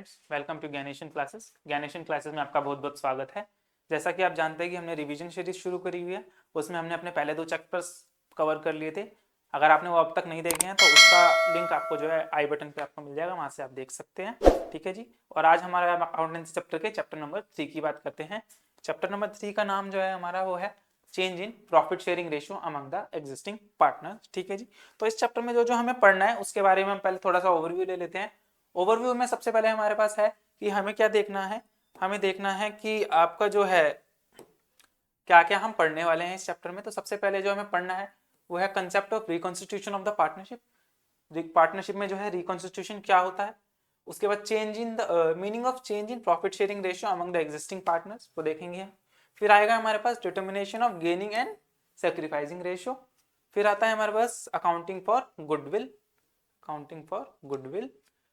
Friends, welcome to Gyaneshan classes. Gyaneshan classes में आपका बहुत बहुत स्वागत है। जैसा कि आप जानते हैं कि हमने रिवीजन सीरीज शुरू करी हुई है, उसमें हमने अपने पहले 2 चैप्टर्स कवर कर लिए थे। अगर आपने वो अब तक नहीं देखे हैं तो उसका लिंक आपको जो है आई बटन पे आपको मिल जाएगा, वहाँ से आप देख सकते हैं। ठीक है जी। और आज हमारा अकाउंटेंसी चैप्टर के चैप्टर नंबर 3 की बात करते हैं। चैप्टर नंबर 3 का नाम जो है हमारा वो है change in profit sharing ratio among the existing partners. ठीक है जी। तो इस चैप्टर में जो जो हमें पढ़ना है उसके बारे में हम पहले थोड़ा सा ओवरव्यू ले लेते हैं। ओवरव्यू में सबसे पहले हमारे पास है कि हमें क्या देखना है। हमें देखना है कि आपका जो है क्या क्या हम पढ़ने वाले हैं इस चैप्टर में। तो सबसे पहले जो हमें पढ़ना है वो है concept of reconstitution of the partnership. Partnership में जो है रिकॉन्स्टिट्यूशन क्या होता है। उसके बाद change in the meaning of change in profit sharing ratio among the existing partners को देखेंगे हम। फिर आएगा हमारे पास determination of gaining and sacrificing ratio. फिर आता है हमारे पास अकाउंटिंग फॉर गुडविल।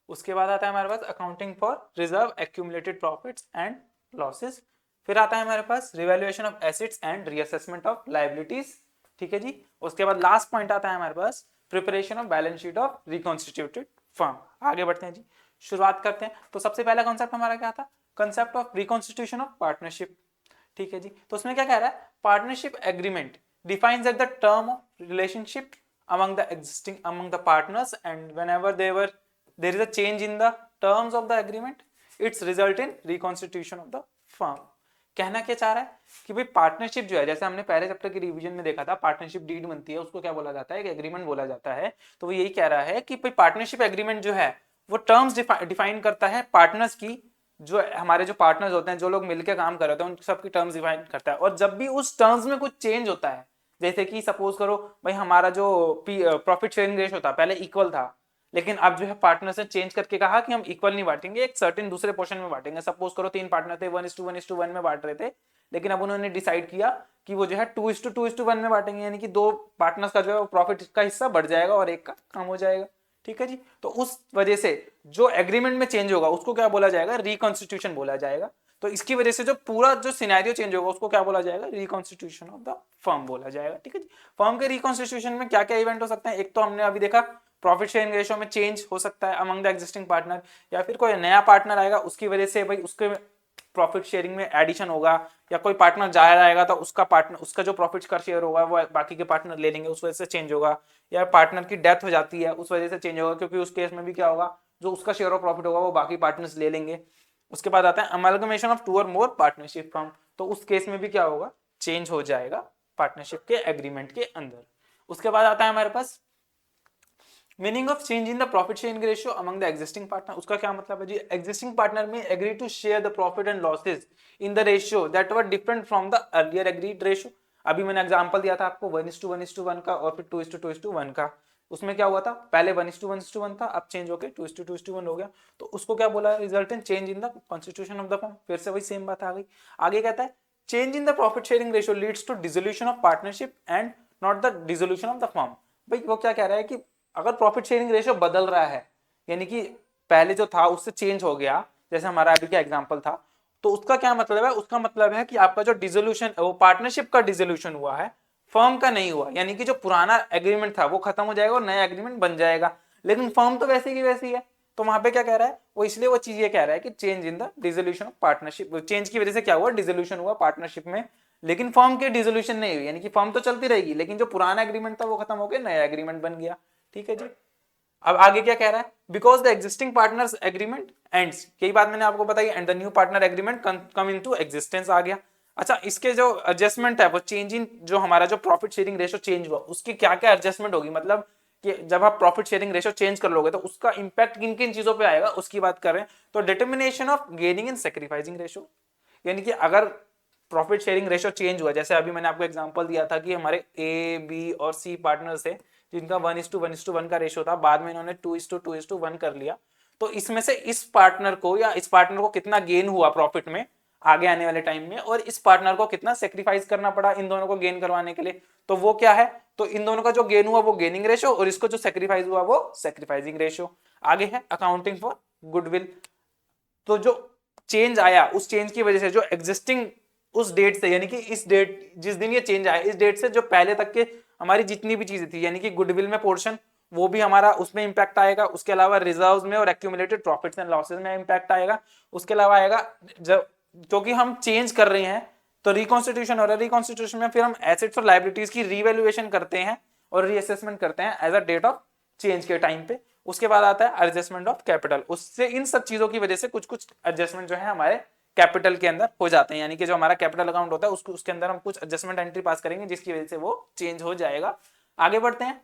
उसके बाद आता है हमारे पास accounting for reserve accumulated profits and losses. फिर आता है हमारे पास revaluation of assets and reassessment of liabilities. ठीक है जी। उसके बाद लास्ट पॉइंट आता है हमारे पास preparation of balance sheet of reconstituted firm. आगे बढ़ते हैं जी, शुरुआत करते हैं। तो सबसे पहला कॉन्सेप्ट हमारा क्या था, concept of reconstitution of partnership. ठीक है जी। तो उसमें क्या कह रहा है, partnership agreement defines that the term of relationship among the partners, and whenever there is a change in the terms of the agreement, it's result in reconstitution of the firm। कहना क्या चाह रहा है कि भाई पार्टनरशिप जो है, जैसे हमने पहले चैप्टर की रिवीजन में देखा था, पार्टनरशिप डीड बनती है, उसको क्या बोला जाता है, एक एग्रीमेंट बोला जाता है। तो वो यही कह रहा है कि भाई पार्टनरशिप एग्रीमेंट जो है वो टर्म्स डिफाइन करता है पार्टनर्स की। जो हमारे जो पार्टनर्स होते हैं, जो लोग मिलकर काम कर रहे होते हैं, उन सबकी टर्म्स डिफाइन करता है। और जब भी उस टर्म्स में कुछ चेंज होता है, जैसे कि सपोज करो भाई हमारा जो प्रॉफिट शेयरिंग रेशियो था पहले इक्वल था, लेकिन अब जो है पार्टनर ने चेंज करके कहा कि हम इक्वल नहीं बांटेंगे, एक सर्टेन दूसरे पोर्शन में बांटेंगे। सपोज करो 3 पार्टनर थे, 1:1:1 में बांट रहे थे, लेकिन अब उन्होंने डिसाइड किया कि वो जो है 2:2:1 में बांटेंगे, यानी कि 2 पार्टनर्स का जो है प्रॉफिट का हिस्सा बढ़ जाएगा और एक का कम हो जाएगा। ठीक है जी। तो उस वजह से जो एग्रीमेंट में चेंज होगा उसको क्या बोला जाएगा, रिकॉन्स्टिट्यूशन बोला जाएगा। तो इसकी वजह से जो पूरा जो सिनेरियो चेंज होगा उसको क्या बोला जाएगा, रिकॉन्स्टिट्यूशन ऑफ द फर्म बोला जाएगा। ठीक है जी। फर्म के रिकॉन्स्टिट्यूशन में क्या क्या इवेंट हो सकते हैं, एक तो हमने अभी देखा प्रॉफिट शेयरिंग रेशियो में चेंज हो सकता है अमंग द एग्जिस्टिंग पार्टनर, या फिर कोई नया पार्टनर आएगा उसकी वजह से भाई उसके प्रॉफिट शेयरिंग में एडिशन होगा, या कोई पार्टनर जाया आएगा तो उसका जो प्रॉफिट का शेयर होगा वो बाकी के पार्टनर ले लेंगे, उस वजह से चेंज होगा। या पार्टनर की डेथ हो जाती है उस वजह से चेंज होगा, क्योंकि उस केस में भी क्या होगा, जो उसका शेयर ऑफ प्रॉफिट होगा वो बाकी पार्टनर्स ले लेंगे। उसके बाद आता है अमलगमेशन ऑफ 2 और मोर पार्टनरशिप फर्म। तो उस केस में भी क्या होगा, चेंज हो जाएगा पार्टनरशिप के एग्रीमेंट के अंदर। उसके बाद आता है हमारे पास meaning of change in the profit sharing ratio among the existing partner. उसका क्या मतलब है जी, एग्जिस्टिंग पार्टनर में agree to share the profit and losses in the ratio that were different from the earlier agreed ratio. अभी मैंने example दिया था आपको 1:1:1 का और फिर 2:2:1 का। उसमें क्या हुआ था, पहले 1:1:1 था, अब चेंज होकर 2:2:1 हो गया। तो उसको क्या बोला, result in change in the constitution of the firm. फिर से वही सेम बात आ गई। आगे कहता है change in the profit sharing ratio leads to dissolution of partnership and not the dissolution of the firm. भाई वो क्या कह रहा है कि अगर प्रॉफिट शेयरिंग रेशियो बदल रहा है, यानी कि पहले जो था उससे चेंज हो गया, जैसे हमारा अभी का एग्जांपल था, तो उसका क्या मतलब है, उसका मतलब है कि आपका जो डिसोल्यूशन, वो पार्टनरशिप का डिसोल्यूशन हुआ है, फर्म का नहीं हुआ। यानी कि जो पुराना एग्रीमेंट था वो खत्म हो जाएगा और नया एग्रीमेंट बन जाएगा, लेकिन फर्म तो वैसे की वैसी है। तो वहां पे क्या कह रहा है वो, इसलिए वो चीज ये कह रहा है कि change in the dissolution of partnership, change की वजह से क्या हुआ, डिसोल्यूशन हुआ पार्टनरशिप में, लेकिन फर्म के डिसोल्यूशन नहीं हुई। यानी कि फर्म तो चलती रहेगी, लेकिन जो पुराना एग्रीमेंट था वो खत्म होकर नया एग्रीमेंट बन गया। ठीक है जी। अब आगे क्या कह रहा है, because the existing partners agreement ends, यही बात मैंने आपको बताई, and the new partner agreement come into existence आ गया। अच्छा, इसके जो एडजस्टमेंट है वो चेंज इन, जो हमारा जो प्रॉफिट शेयरिंग रेशियो चेंज हुआ उसकी क्या क्या एडजस्टमेंट होगी, मतलब कि जब आप प्रॉफिट शेयरिंग रेशियो चेंज कर लोगे तो उसका इंपैक्ट किन किन चीजों पे आएगा उसकी बात कर रहे हैं। तो determination of gaining and sacrificing ratio, यानी कि अगर प्रॉफिट शेयरिंग रेशियो चेंज हुआ, जैसे अभी मैंने आपको एग्जांपल दिया था कि हमारे ए बी और सी पार्टनर्स है जिनका 1:1:1 का रेशियो था, बाद में इन्होंने 2:2:1 कर लिया। तो इसमें से इस पार्टनर को या इस पार्टनर को कितना गेन हुआ प्रॉफिट में आगे आने वाले टाइम में, और इस पार्टनर को कितना सेक्रीफाइस करना पड़ा इन दोनों को गेन करवाने के लिए, तो वो क्या है, तो इन दोनों का जो गेन हुआ वो गेनिंग रेशियो, और इसको जो सेक्रीफाइस हुआ वो सेक्रीफाइसिंग रेशियो। आगे है अकाउंटिंग फॉर गुडविल। तो जो चेंज आया उस चेंज की वजह से जो एग्जिस्टिंग उस डेट से, यानी कि इस डेट जिस दिन ये चेंज आया, इस डेट से जो पहले तक के हमारी जितनी भी चीजें थी, यानी कि गुडविल में पोर्शन वो भी हमारा उसमें इंपैक्ट आएगा। उसके अलावा रिजर्व्स में और एक्यूमुलेटेड प्रॉफिट्स एंड लॉसेस में इंपैक्ट आएगा। उसके अलावा आएगा जब, क्योंकि हम चेंज कर रहे हैं तो रिकॉन्स्टिट्यूशन हो रहा है, रिकॉन्स्टिट्यूशन में फिर हम एसेट्स और लायबिलिटीज की रीवैल्यूएशन करते हैं और रीअसेसमेंट करते हैं as a date of change के टाइम पे। उसके बाद आता है एडजस्टमेंट ऑफ कैपिटल। उससे इन सब चीजों की वजह से कुछ कुछ एडजस्टमेंट जो है हमारे कैपिटल के अंदर हो जाते हैं, यानी कि जो हमारा कैपिटल अकाउंट होता है उसके अंदर हम कुछ एडजस्टमेंट एंट्री पास करेंगे जिसकी वजह से वो चेंज हो जाएगा। आगे बढ़ते हैं।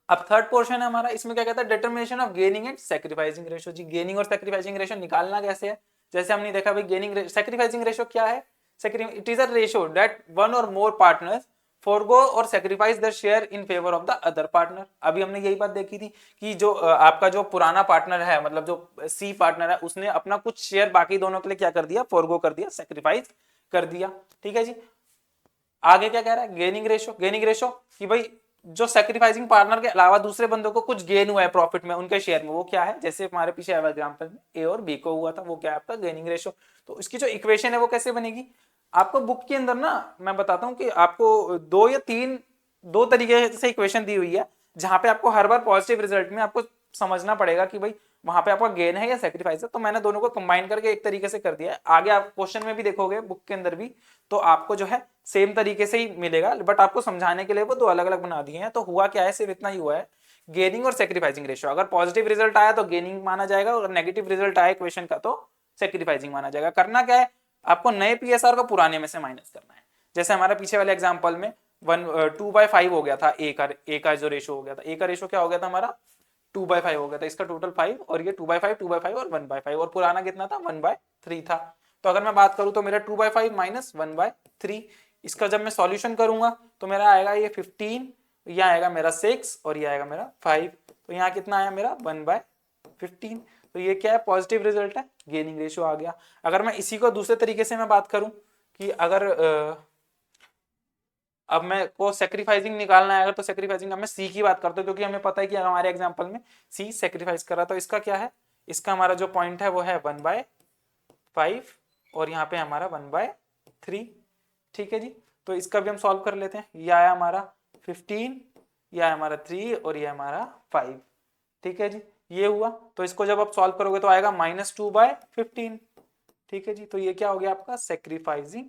अब थर्ड पोर्शन है हमारा, इसमें क्या कहता है, determination of gaining and sacrificing ratio. जी गेनिंग और सैक्रिफाइसिंग रेशो निकालना कैसे है, जैसे हमने देखा भाई गेनिंग सैक्रिफाइसिंग रेशो क्या है, it is a ratio that one और मोर पार्टनर्स फॉरगो और sacrifice their share in favour of the other partner. अभी हमने यही बात देखी थी कि जो आपका जो पुराना पार्टनर है, मतलब जो सी पार्टनर है, उसने अपना कुछ शेयर बाकी दोनों के लिए क्या कर दिया, फॉरगो कर दिया, सैक्रिफाइस कर दिया। ठीक है जी। आगे क्या कह रहा है, गेनिंग रेशो। गेनिंग रेशो कि भाई जो सैक्रिफाइसिंग पार्टनर के अलावा दूसरे बंदों को कुछ गेन हुआ है प्रॉफिट में उनके शेयर में, वो क्या है, जैसे हमारे पीछे एग्जांपल में ए और बी को हुआ था, वो क्या है आपका गेनिंग रेशो। तो इसकी जो इक्वेशन है वो कैसे बनेगी, आपको बुक के अंदर ना मैं बताता हूं कि आपको दो तरीके से इक्वेशन दी हुई है, जहां पे आपको हर बार पॉजिटिव रिजल्ट में आपको समझना पड़ेगा कि भाई वहां पे आपका गेन है या सैक्रिफाइस है। तो मैंने दोनों को कंबाइन करके एक तरीके से कर दिया है। आगे आप क्वेश्चन में भी देखोगे बुक के अंदर भी, तो आपको जो है सेम तरीके से ही मिलेगा, बट आपको समझाने के लिए वो दो अलग अलग बना दिए हैं। तो हुआ क्या है, सिर्फ इतना ही हुआ है, गेनिंग और सैक्रिफाइसिंग रेशियो, अगर पॉजिटिव रिजल्ट आया तो गेनिंग माना जाएगा और नेगेटिव रिजल्ट आया इक्वेशन का तो सैक्रिफाइसिंग माना जाएगा। करना क्या है, आपको नए पीएसआर को पुराने में से माइनस करना है। जैसे हमारा पीछे वाले एग्जाम्पल में 2/5 हो गया था, ए का जो रेशो हो गया था, ए का रेशो क्या हो गया था हमारा 2/5 हो गया था, इसका टोटल 5 और ये 2/5 2/5 और 1/5, और पुराना कितना था 1/3 था। तो अगर मैं बात करूं तो मेरा 2/5 माइनस 1/3, इसका जब मैं सॉल्यूशन करूंगा तो मेरा आएगा ये 15, यहाँ आएगा मेरा 6 और ये आएगा मेरा 5, तो यहाँ कितना आया मेरा 1/15। तो ये क्या है, पॉजिटिव रिजल्ट है, गेनिंग रेशियो आ गया। अगर मैं इसी को दूसरे तरीके से मैं बात करूं कि अगर अब मैं को सेक्रीफाइसिंग निकालना है अगर, तो सेक्रीफाइसिंग मैं सी की बात करता हूँ, क्योंकि हमें पता है कि हमारे एग्जांपल में सी सेक्रीफाइस कर रहा, तो इसका क्या है, इसका हमारा जो पॉइंट है वो है 1/5 और यहाँ पे हमारा 1/3। ठीक है जी। तो इसका भी हम सॉल्व कर लेते हैं। ये आया हमारा 15, यह हमारा 3 और ये हमारा 5। ठीक है जी, ये हुआ। तो इसको जब आप सॉल्व करोगे तो आएगा -2/15। ठीक है जी। तो ये क्या हो गया आपका सेक्रीफाइसिंग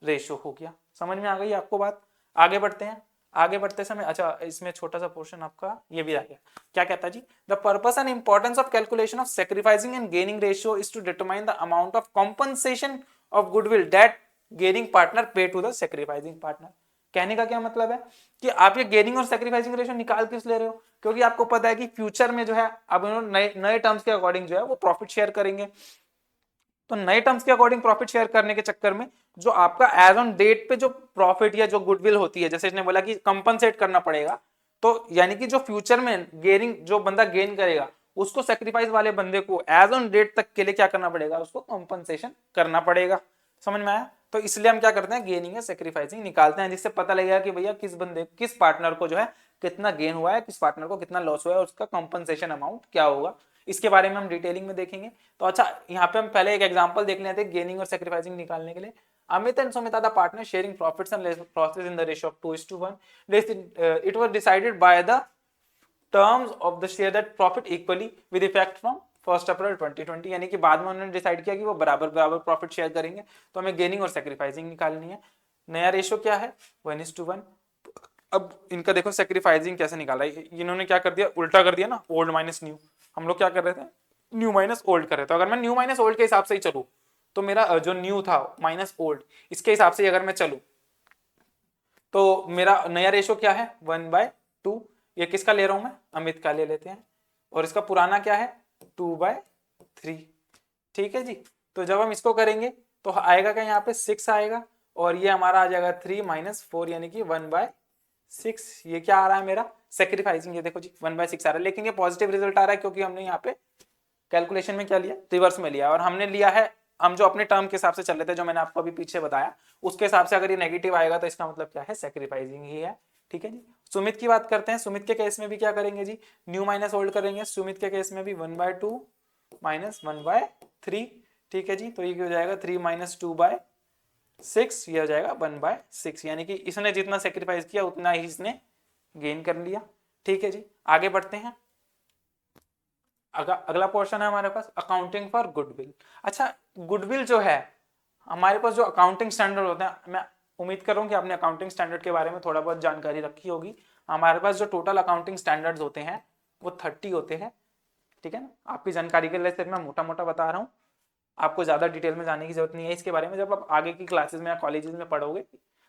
रेशो हो गया। समझ में आ गई आपको बात। आगे बढ़ते हैं। आगे बढ़ते समय अच्छा इसमें छोटा सा पोर्शन आपका ये भी आ गया। क्या कहता है जी, the purpose and importance of calculation of sacrificing and gaining ratio is to determine the amount of compensation of goodwill that gaining partner pay to the sacrificing partner. कहने का क्या मतलब है कि आप ये गेनिंग और सेक्रीफाइसिंग रेशियो निकाल किस ले रहे हो, क्योंकि आपको पता है कि फ्यूचर में जो है अब नए नए टर्म्स के अकॉर्डिंग जो है वो प्रॉफिट शेयर करेंगे। तो नए टर्म्स के अकॉर्डिंग प्रॉफिट शेयर करने के चक्कर में जो आपका एज ऑन डेट पे जो प्रॉफिट या जो गुडविल होती है, जैसे इसने बोला कि कंपनसेट करना पड़ेगा, तो यानी कि जो फ्यूचर में गेनिंग जो बंदा गेन करेगा उसको सेक्रीफाइस वाले बंदे को एज ऑन डेट तक के लिए क्या करना पड़ेगा, उसको कंपनसेशन करना पड़ेगा। समझ में आया। तो इसलिए हम क्या करते हैं, गेनिंग या सेक्रीफाइसिंग निकालते हैं, जिससे पता लगेगा कि भैया किस बंदे किस पार्टनर को जो है कितना गेन हुआ है, किस पार्टनर को कितना लॉस हुआ है, उसका कंपनसेशन अमाउंट क्या होगा। इसके बारे में हम डिटेलिंग में देखेंगे। तो अच्छा यहाँ पे हम पहले एक एग्जांपल देख लेते हैं गेनिंग और सैक्रिफाइसिंग निकालने के लिए। Amit and Sumit are the partners sharing profits and losses in the ratio of 2:1. It was decided by the terms of the share that profit equally with effect from 1 April 2020, यानी कि बाद में उन्होंने decide किया कि वो बराबर बराबर प्रॉफिट शेयर करेंगे। तो हमें गेनिंग और सैक्रिफाइसिंग निकालनी है। नया रेशियो क्या है 1:1। अब इनका देखो सैक्रिफाइसिंग कैसे निकाला है, इन्होंने क्या कर दिया, उल्टा कर दिया ना, ओल्ड माइनस न्यू। हम लोग क्या कर रहे थे, न्यू माइनस ओल्ड कर रहे थे। अगर मैं न्यू माइनस ओल्ड के हिसाब से ही चलूं तो मेरा जो न्यू था माइनस ओल्ड, इसके हिसाब से अगर मैं चलूं तो मेरा नया रेशो क्या है 1/2। ये किसका ले रहा हूं मैं, अमित का ले लेते हैं। और इसका पुराना क्या है 2/3। ठीक है जी। तो जब हम इसको करेंगे तो आएगा क्या, यहाँ पे 6 आएगा और ये हमारा आ जाएगा 3 - 4 यानी कि 1/6। ये क्या आ रहा है मेरा सेक्रीफाइसिंग, ये देखो जी 1/6 आ रहा है, लेकिन ये पॉजिटिव रिजल्ट आ रहा है क्योंकि हमने यहाँ पे कैलकुलेशन में क्या लिया, रिवर्स में लिया। और हमने लिया है, हम जो अपने टर्म के हिसाब से चल रहे थे, जो मैंने आपको अभी पीछे बताया, उसके हिसाब से अगर ये नेगेटिव आएगा तो इसका मतलब क्या है, सेक्रीफाइसिंग ही है। ठीक है जी। सुमित की बात करते हैं। सुमित के केस में भी क्या करेंगे जी, न्यू माइनस ओल्ड करेंगे। सुमित के केस में भी 1/2 माइनस 1/3। ठीक है जी। तो ये हो जाएगा 3 - 2/6, ये हो जाएगा 1/6, यानी कि इसने जितना सेक्रीफाइस किया उतना ही इसने गेन कर लिया। ठीक है जी, आगे बढ़ते हैं। अगला पोर्शन है हमारे पास अकाउंटिंग फॉर गुडविल। अच्छा, गुडविल जो है हमारे पास जो अकाउंटिंग स्टैंडर्ड होते हैं, मैं उम्मीद कर रहा हूँ कि आपने अकाउंटिंग स्टैंडर्ड के बारे में थोड़ा बहुत जानकारी रखी होगी। हमारे पास जो टोटल अकाउंटिंग स्टैंडर्ड्स होते हैं वो 30 होते हैं, ठीक है ना। आपकी जानकारी के लिए सिर्फ मैं मोटा मोटा बता रहा हूँ, आपको ज़्यादा डिटेल में जाने की जरूरत नहीं है इसके बारे में। जब आप आगे की क्लासेस में या कॉलेजेस में पढ़ोगे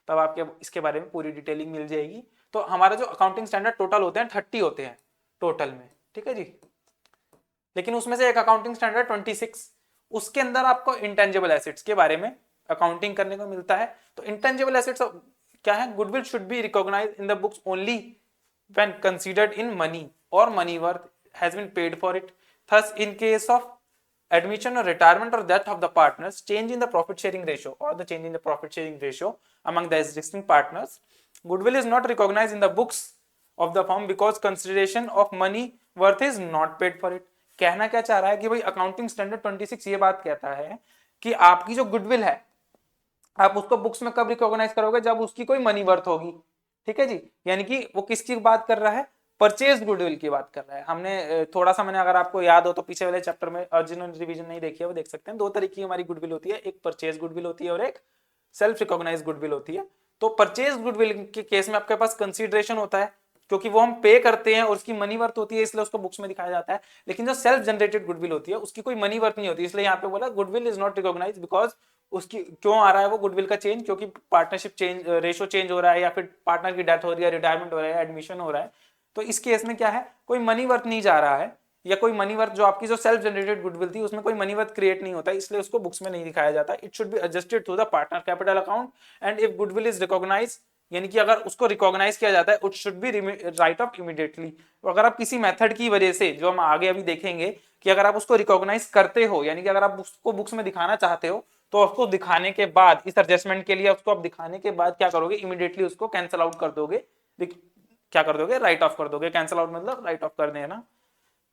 तब आपके इसके बारे में पूरी डिटेलिंग मिल जाएगी। तो हमारा जो अकाउंटिंग स्टैंडर्ड टोटल होते हैं 30 होते हैं टोटल में, ठीक है जी। लेकिन उसमें से एक अकाउंटिंग स्टैंडर्ड 26, उसके अंदर आपको इंटेंजिबल एसेट्स के बारे में अकाउंटिंग करने को मिलता है। तो इंटेंजिबल एसेट्स क्या है? Goodwill should be recognised in the books only when considered in money or money worth has been paid for it. Thus, in case of admission or retirement or death of the partners, change in the profit sharing ratio or the change in the profit sharing ratio among the existing partners, goodwill is not recognized in the books of the firm because consideration of money worth is not paid for it. कहना क्या चाह रहा है कि भाई accounting standard 26 ये बात कहता है कि आपकी जो गुडविल है आप उसको बुक्स में कब रिकॉग्नाइज करोगे? जब उसकी कोई मनी वर्थ होगी, ठीक है जी। यानी कि वो किसकी बात कर रहा है? परचेज गुडविल की बात कर रहा है। हमने थोड़ा सा, मैंने अगर आपको याद हो तो पीछे वाले चैप्टर में अर्जुन रिवीजन नहीं देखी है वो देख सकते हैं। दो तरीके की हमारी गुडविल होती है, एक परचेज गुडविल होती है और एक सेल्फ रिकॉग्नाइज गुडविल होती है। तो परचेज गुडविल के केस में आपके पास कंसीडरेशन होता है क्योंकि वो हम पे करते हैं और उसकी मनी वर्थ होती है, इसलिए उसको बुक्स में दिखाया जाता है। लेकिन जो सेल्फ जनरेटेड गुडविल होती है उसकी कोई मनी वर्थ नहीं होती, इसलिए यहाँ पे बोला goodwill is not recognise because उसकी क्यों आ रहा है वो गुडविल का चेंज? क्योंकि पार्टनरशिप चेंज, रेशो चेंज हो रहा है, या फिर पार्टनर की डेथ हो रही है, रिटायरमेंट हो रहा है, एडमिशन हो रहा है। तो इस केस में क्या है, कोई मनी वर्थ नहीं जा रहा है, या कोई मनी वर्थ जो आपकी जो सेल्फ जनरेटेड गुडविल थी उसमें कोई मनी वर्थ क्रिएट नहीं होता, इसलिए उसको बुक्स में नहीं दिखाया जाता। It should be adjusted to the partner capital account and if goodwill is recognise, यानी कि अगर उसको रिकॉग्नाइज किया जाता है it should be write off immediately. अगर आप किसी मेथड की वजह से, जो हम आगे अभी देखेंगे कि अगर आप उसको रिकॉग्नाइज करते हो, यानी कि अगर आप उसको बुक्स में दिखाना चाहते हो तो उसको दिखाने के बाद, इस एडजस्टमेंट के लिए उसको आप दिखाने के बाद क्या करोगे? इमीडिएटली उसको कैंसिल आउट कर दोगे। क्या कर दोगे? राइट ऑफ कर दोगे। कैंसिल आउट मतलब राइट ऑफ कर देना,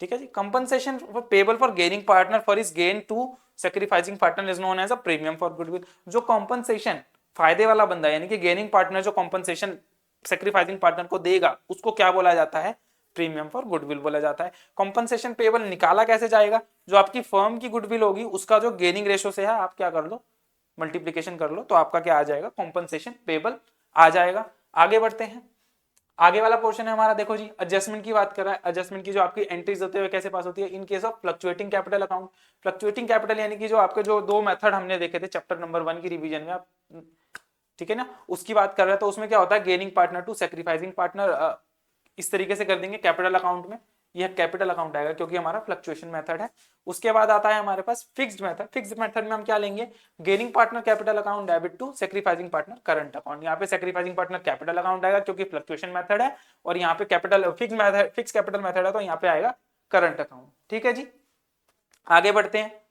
ठीक है जी। Compensation payable for gaining partner for is gain to sacrificing partner is known as a premium for goodwill. जो कॉम्पनसेशन फायदे वाला बंदा यानी कि गेनिंग पार्टनर जो कॉम्पनसेशन सैक्रिफाइसिंग पार्टनर को देगा उसको क्या बोला जाता है? प्रीमियम फॉर गुडविल बोला जाता है। कॉम्पनसेशन पेबल निकाला कैसे जाएगा? जो आपकी फर्म की गुडविल होगी उसका जो गेनिंग रेशो से है आप क्या कर लो, मल्टीप्लीकेशन कर लो, तो आपका क्या आ जाएगा? कॉम्पनसेशन पेबल आ जाएगा। आगे बढ़ते हैं, आगे वाला पोर्शन है हमारा। देखो जी, एडजस्टमेंट की बात कर रहा है। एडजस्टमेंट की जो आपकी एंट्रीज होते हैं कैसे पास होती है? In case of fluctuating capital account. Fluctuating capital यानी कि जो आपके जो दो मेथड हमने देखे थे चैप्टर नंबर 1 की रिवीजन में, आप ठीक है ना, उसकी बात कर रहे हैं। तो उसमें क्या होता है? Gaining partner to sacrificing partner, इस तरीके से कर देंगे कैपिटल अकाउंट में। यह कैपिटल अकाउंट आएगा क्योंकि हमारा फ्लक्चुएशन मेथड है। उसके बाद आता है हमारे पास फिक्स्ड मेथड। फिक्स्ड मेथड में हम क्या लेंगे? Gaining partner capital account debit to sacrificing partner current account. यहाँ पे सैक्रिफाइसिंग पार्टनर कैपिटल अकाउंट आएगा क्योंकि फ्लक्चुएशन मेथड है, और यहाँ पे कैपिटल फिक्स कैपिटल मेथड है तो यहाँ पे आएगा करंट अकाउंट, ठीक है जी। आगे बढ़ते हैं।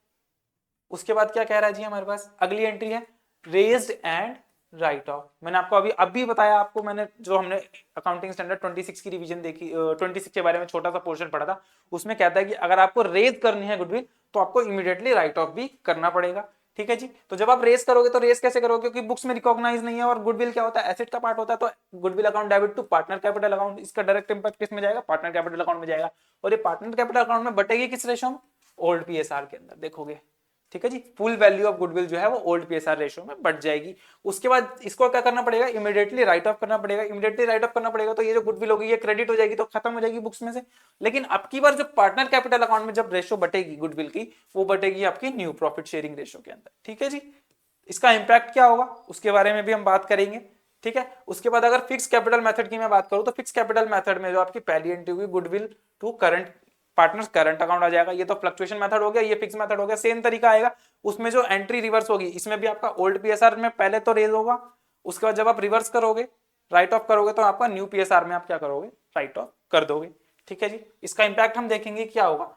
उसके बाद क्या कह रहा है जी हमारे पास? अगली एंट्री है रेज्ड एंड राइट ऑफ। मैंने आपको अभी बताया आपको, मैंने जो हमने अकाउंटिंग स्टैंडर्ड 26 की रिवीजन देखी, 26 के बारे में छोटा सा पोर्शन पढ़ा था, उसमें कहता है कि अगर आपको रेज करनी है गुडविल तो आपको इमीडिएटली राइट ऑफ भी करना पड़ेगा, ठीक है जी। तो जब आप रेज करोगे तो रेज कैसे करोगे? क्योंकि बुक्स में रिकॉग्नाइज नहीं है और गुडविल क्या होता है? एसेट का पार्ट होता है। तो goodwill account debit to partner capital account, इसका डायरेक्ट इंपैक्ट किस में जाएगा? पार्टनर कैपिटल अकाउंट में जाएगा। और ये पार्टनर कैपिटल अकाउंट में बटेगी किस रेशो में? ओल्ड पीएसआर के अंदर, देखोगे, ठीक है जी। फुल वैल्यू ऑफ गुडविल जो है वो ओल्ड पीएसआर रेशियो में बढ़ जाएगी। उसके बाद इसको क्या करना पड़ेगा? इमीडिएटली राइट ऑफ करना पड़ेगा। इमीडिएटली राइट ऑफ करना पड़ेगा तो ये जो गुडविल होगी ये क्रेडिट हो जाएगी, तो खत्म हो जाएगी बुक्स में से। लेकिन अब की बार जो पार्टनर कैपिटल अकाउंट में जब रेशियो बटेगी गुडविल की, वो बटेगी आपकी न्यू प्रॉफिट शेयरिंग रेशियो के अंदर, ठीक है जी। इसका इंपैक्ट क्या होगा उसके बारे में भी हम बात करेंगे, ठीक है। उसके बाद अगर फिक्स कैपिटल मेथड की मैं बात करूं तो फिक्स कैपिटल मेथड में जो आपकी पहली एंट्री हुई goodwill to current partners current account आ जाएगा। ये तो फ्लक्चुएशन मेथड हो गया, ये फिक्स मेथड हो गया। सेम तरीका आएगा उसमें जो एंट्री रिवर्स होगी, इसमें भी आपका ओल्ड पीएसआर में पहले तो रेज होगा, उसके बाद जब आप रिवर्स करोगे, राइट ऑफ करोगे, तो आपका न्यू पीएसआर में आप क्या करोगे? राइट ऑफ कर दोगे, ठीक है जी। इसका इंपैक्ट हम देखेंगे क्या होगा।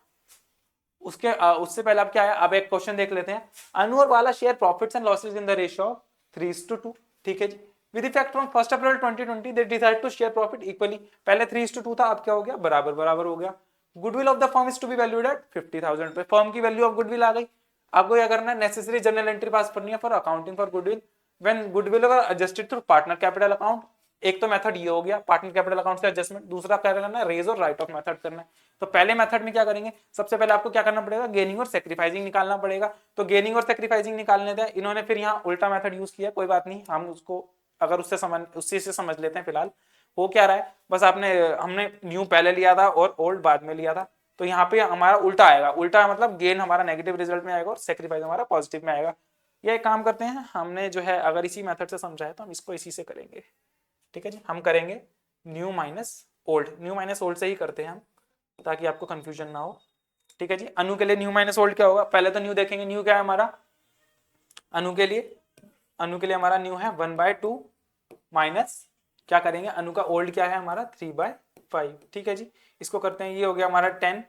उससे पहले आप क्या है, अब एक क्वेश्चन देख लेते हैं। अनवर वाला share profits and losses in the ratio of 3:2, ठीक है जी। With effect from 1 April 2020 they decide to share profit equally. पहले 3:2 था, अब क्या हो गया? बराबर बराबर हो गया। Goodwill of the firm is to be valued at 50,000 रुपए। फर्म की वैल्यू ऑफ गुडविल आ गई। आपको क्या करना है? नेसेसरी जर्नल एंट्री पास करनी है for accounting for goodwill when goodwill were adjusted through partner capital account एक तो मेथड ये हो गया पार्टनर कैपिटल अकाउंट का एडजस्टमेंट, दूसरा क्या करना है, रेज और राइट ऑफ मेथड करना है। तो पहले मेथड में क्या करेंगे, सबसे पहले आपको क्या करना पड़ेगा, गेनिंग और सेक्रीफाइसिंग निकालना पड़ेगा। तो गेनिंग और सेक्रीफाइसिंग निकालने दें, इन्होंने फिर यहाँ उल्टा मेथड यूज किया, कोई बात नहीं, हम उसको अगर उसी से समझ लेते हैं। फिलहाल हो क्या रहा है, बस हमने न्यू पहले लिया था और ओल्ड बाद में लिया था, तो यहाँ पे हमारा उल्टा आएगा। उल्टा मतलब गेन हमारा नेगेटिव रिजल्ट में आएगा और सेक्रीफाइस हमारा पॉजिटिव में आएगा। ये काम करते हैं, हमने जो है अगर इसी मेथड से समझा है तो हम इसको इसी से करेंगे। ठीक है जी, हम करेंगे new minus old, new minus old से ही करते हैं हम, ताकि आपको कंफ्यूजन ना हो। ठीक है जी, अनु के लिए न्यू माइनस ओल्ड क्या होगा, पहले तो न्यू देखेंगे, न्यू क्या है हमारा अनु के लिए हमारा न्यू है 1/2 माइनस क्या करेंगे, अनु का ओल्ड क्या है हमारा 3/5। ठीक है जी, इसको करते हैं, ये हो गया हमारा 10,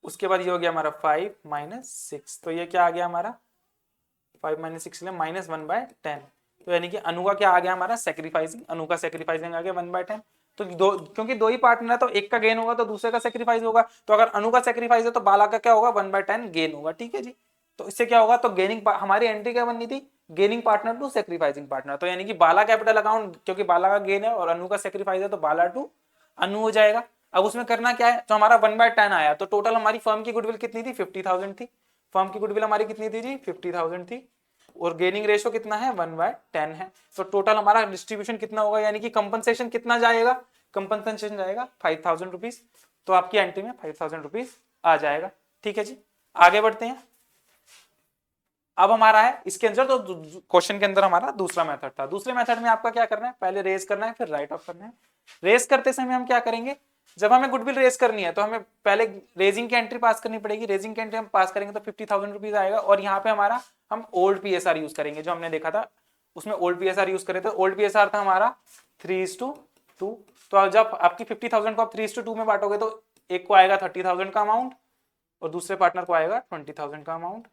उसके बाद ये हो गया हमारा 5 माइनस 6, तो ये क्या आ गया हमारा 5 माइनस 6 माइनस 1/10। तो यानी कि अनु का क्या आ गया हमारा सेक्रीफाइसिंग, अनु का सेक्रीफाइसिंग आ गया 1/10। तो क्योंकि दो ही पार्टनर है तो एक का गेन होगा तो दूसरे का सेक्रीफाइस होगा, तो अगर अनु का सेक्रीफाइस है तो बाला का क्या होगा 1/10 गेन होगा। ठीक है जी, तो इससे क्या होगा, तो गेनिंग हमारी एंट्री क्या बननी थी, gaining partner to sacrificing partner. तो यानी कि बाला कैपिटल अकाउंट, क्योंकि बाला का गेन है और अनु का सेक्रीफाइस है, तो बाला टू अनु हो जाएगा। अब उसमें करना क्या है, तो हमारा 1/10 आया, तो टोटल हमारी फर्म की गुडविल कितनी थी 50,000 थी, फर्म की गुडविल हमारी कितनी थी जी 50,000 थी, और गेनिंग रेशो कितना है 1/10 है। तो टोटल हमारा डिस्ट्रीब्यूशन कितना होगा, यानी कि कंपनसेशन कितना जाएगा, कंपनसेशन जाएगा 5,000 रुपीज। तो आपकी एंट्री में 5,000 रुपीज आ जाएगा। ठीक है जी, आगे बढ़ते हैं। अब हमारा है इसके अंदर, तो क्वेश्चन के अंदर हमारा दूसरा मेथड था। दूसरे मेथड में आपका क्या करना है, पहले रेज करना है फिर राइट ऑफ करना है। रेज करते समय हम क्या करेंगे, जब हमें गुडविल रेज करनी है तो हमें पहले रेजिंग की एंट्री पास करनी पड़ेगी। रेजिंग की एंट्री हम पास करेंगे तो 50,000 रुपीज आएगा, और यहाँ पे हमारा हम ओल्ड पीएसआर यूज करेंगे, जो हमने देखा था उसमें ओल्ड पीएसआर यूज करे थे। ओल्ड पीएसआर था हमारा 3:2। तो जब आपकी 50,000 को आप 3:2 में बांटोगे तो एक को आएगा 30,000 का अमाउंट और दूसरे पार्टनर को आएगा 20,000 का अमाउंट।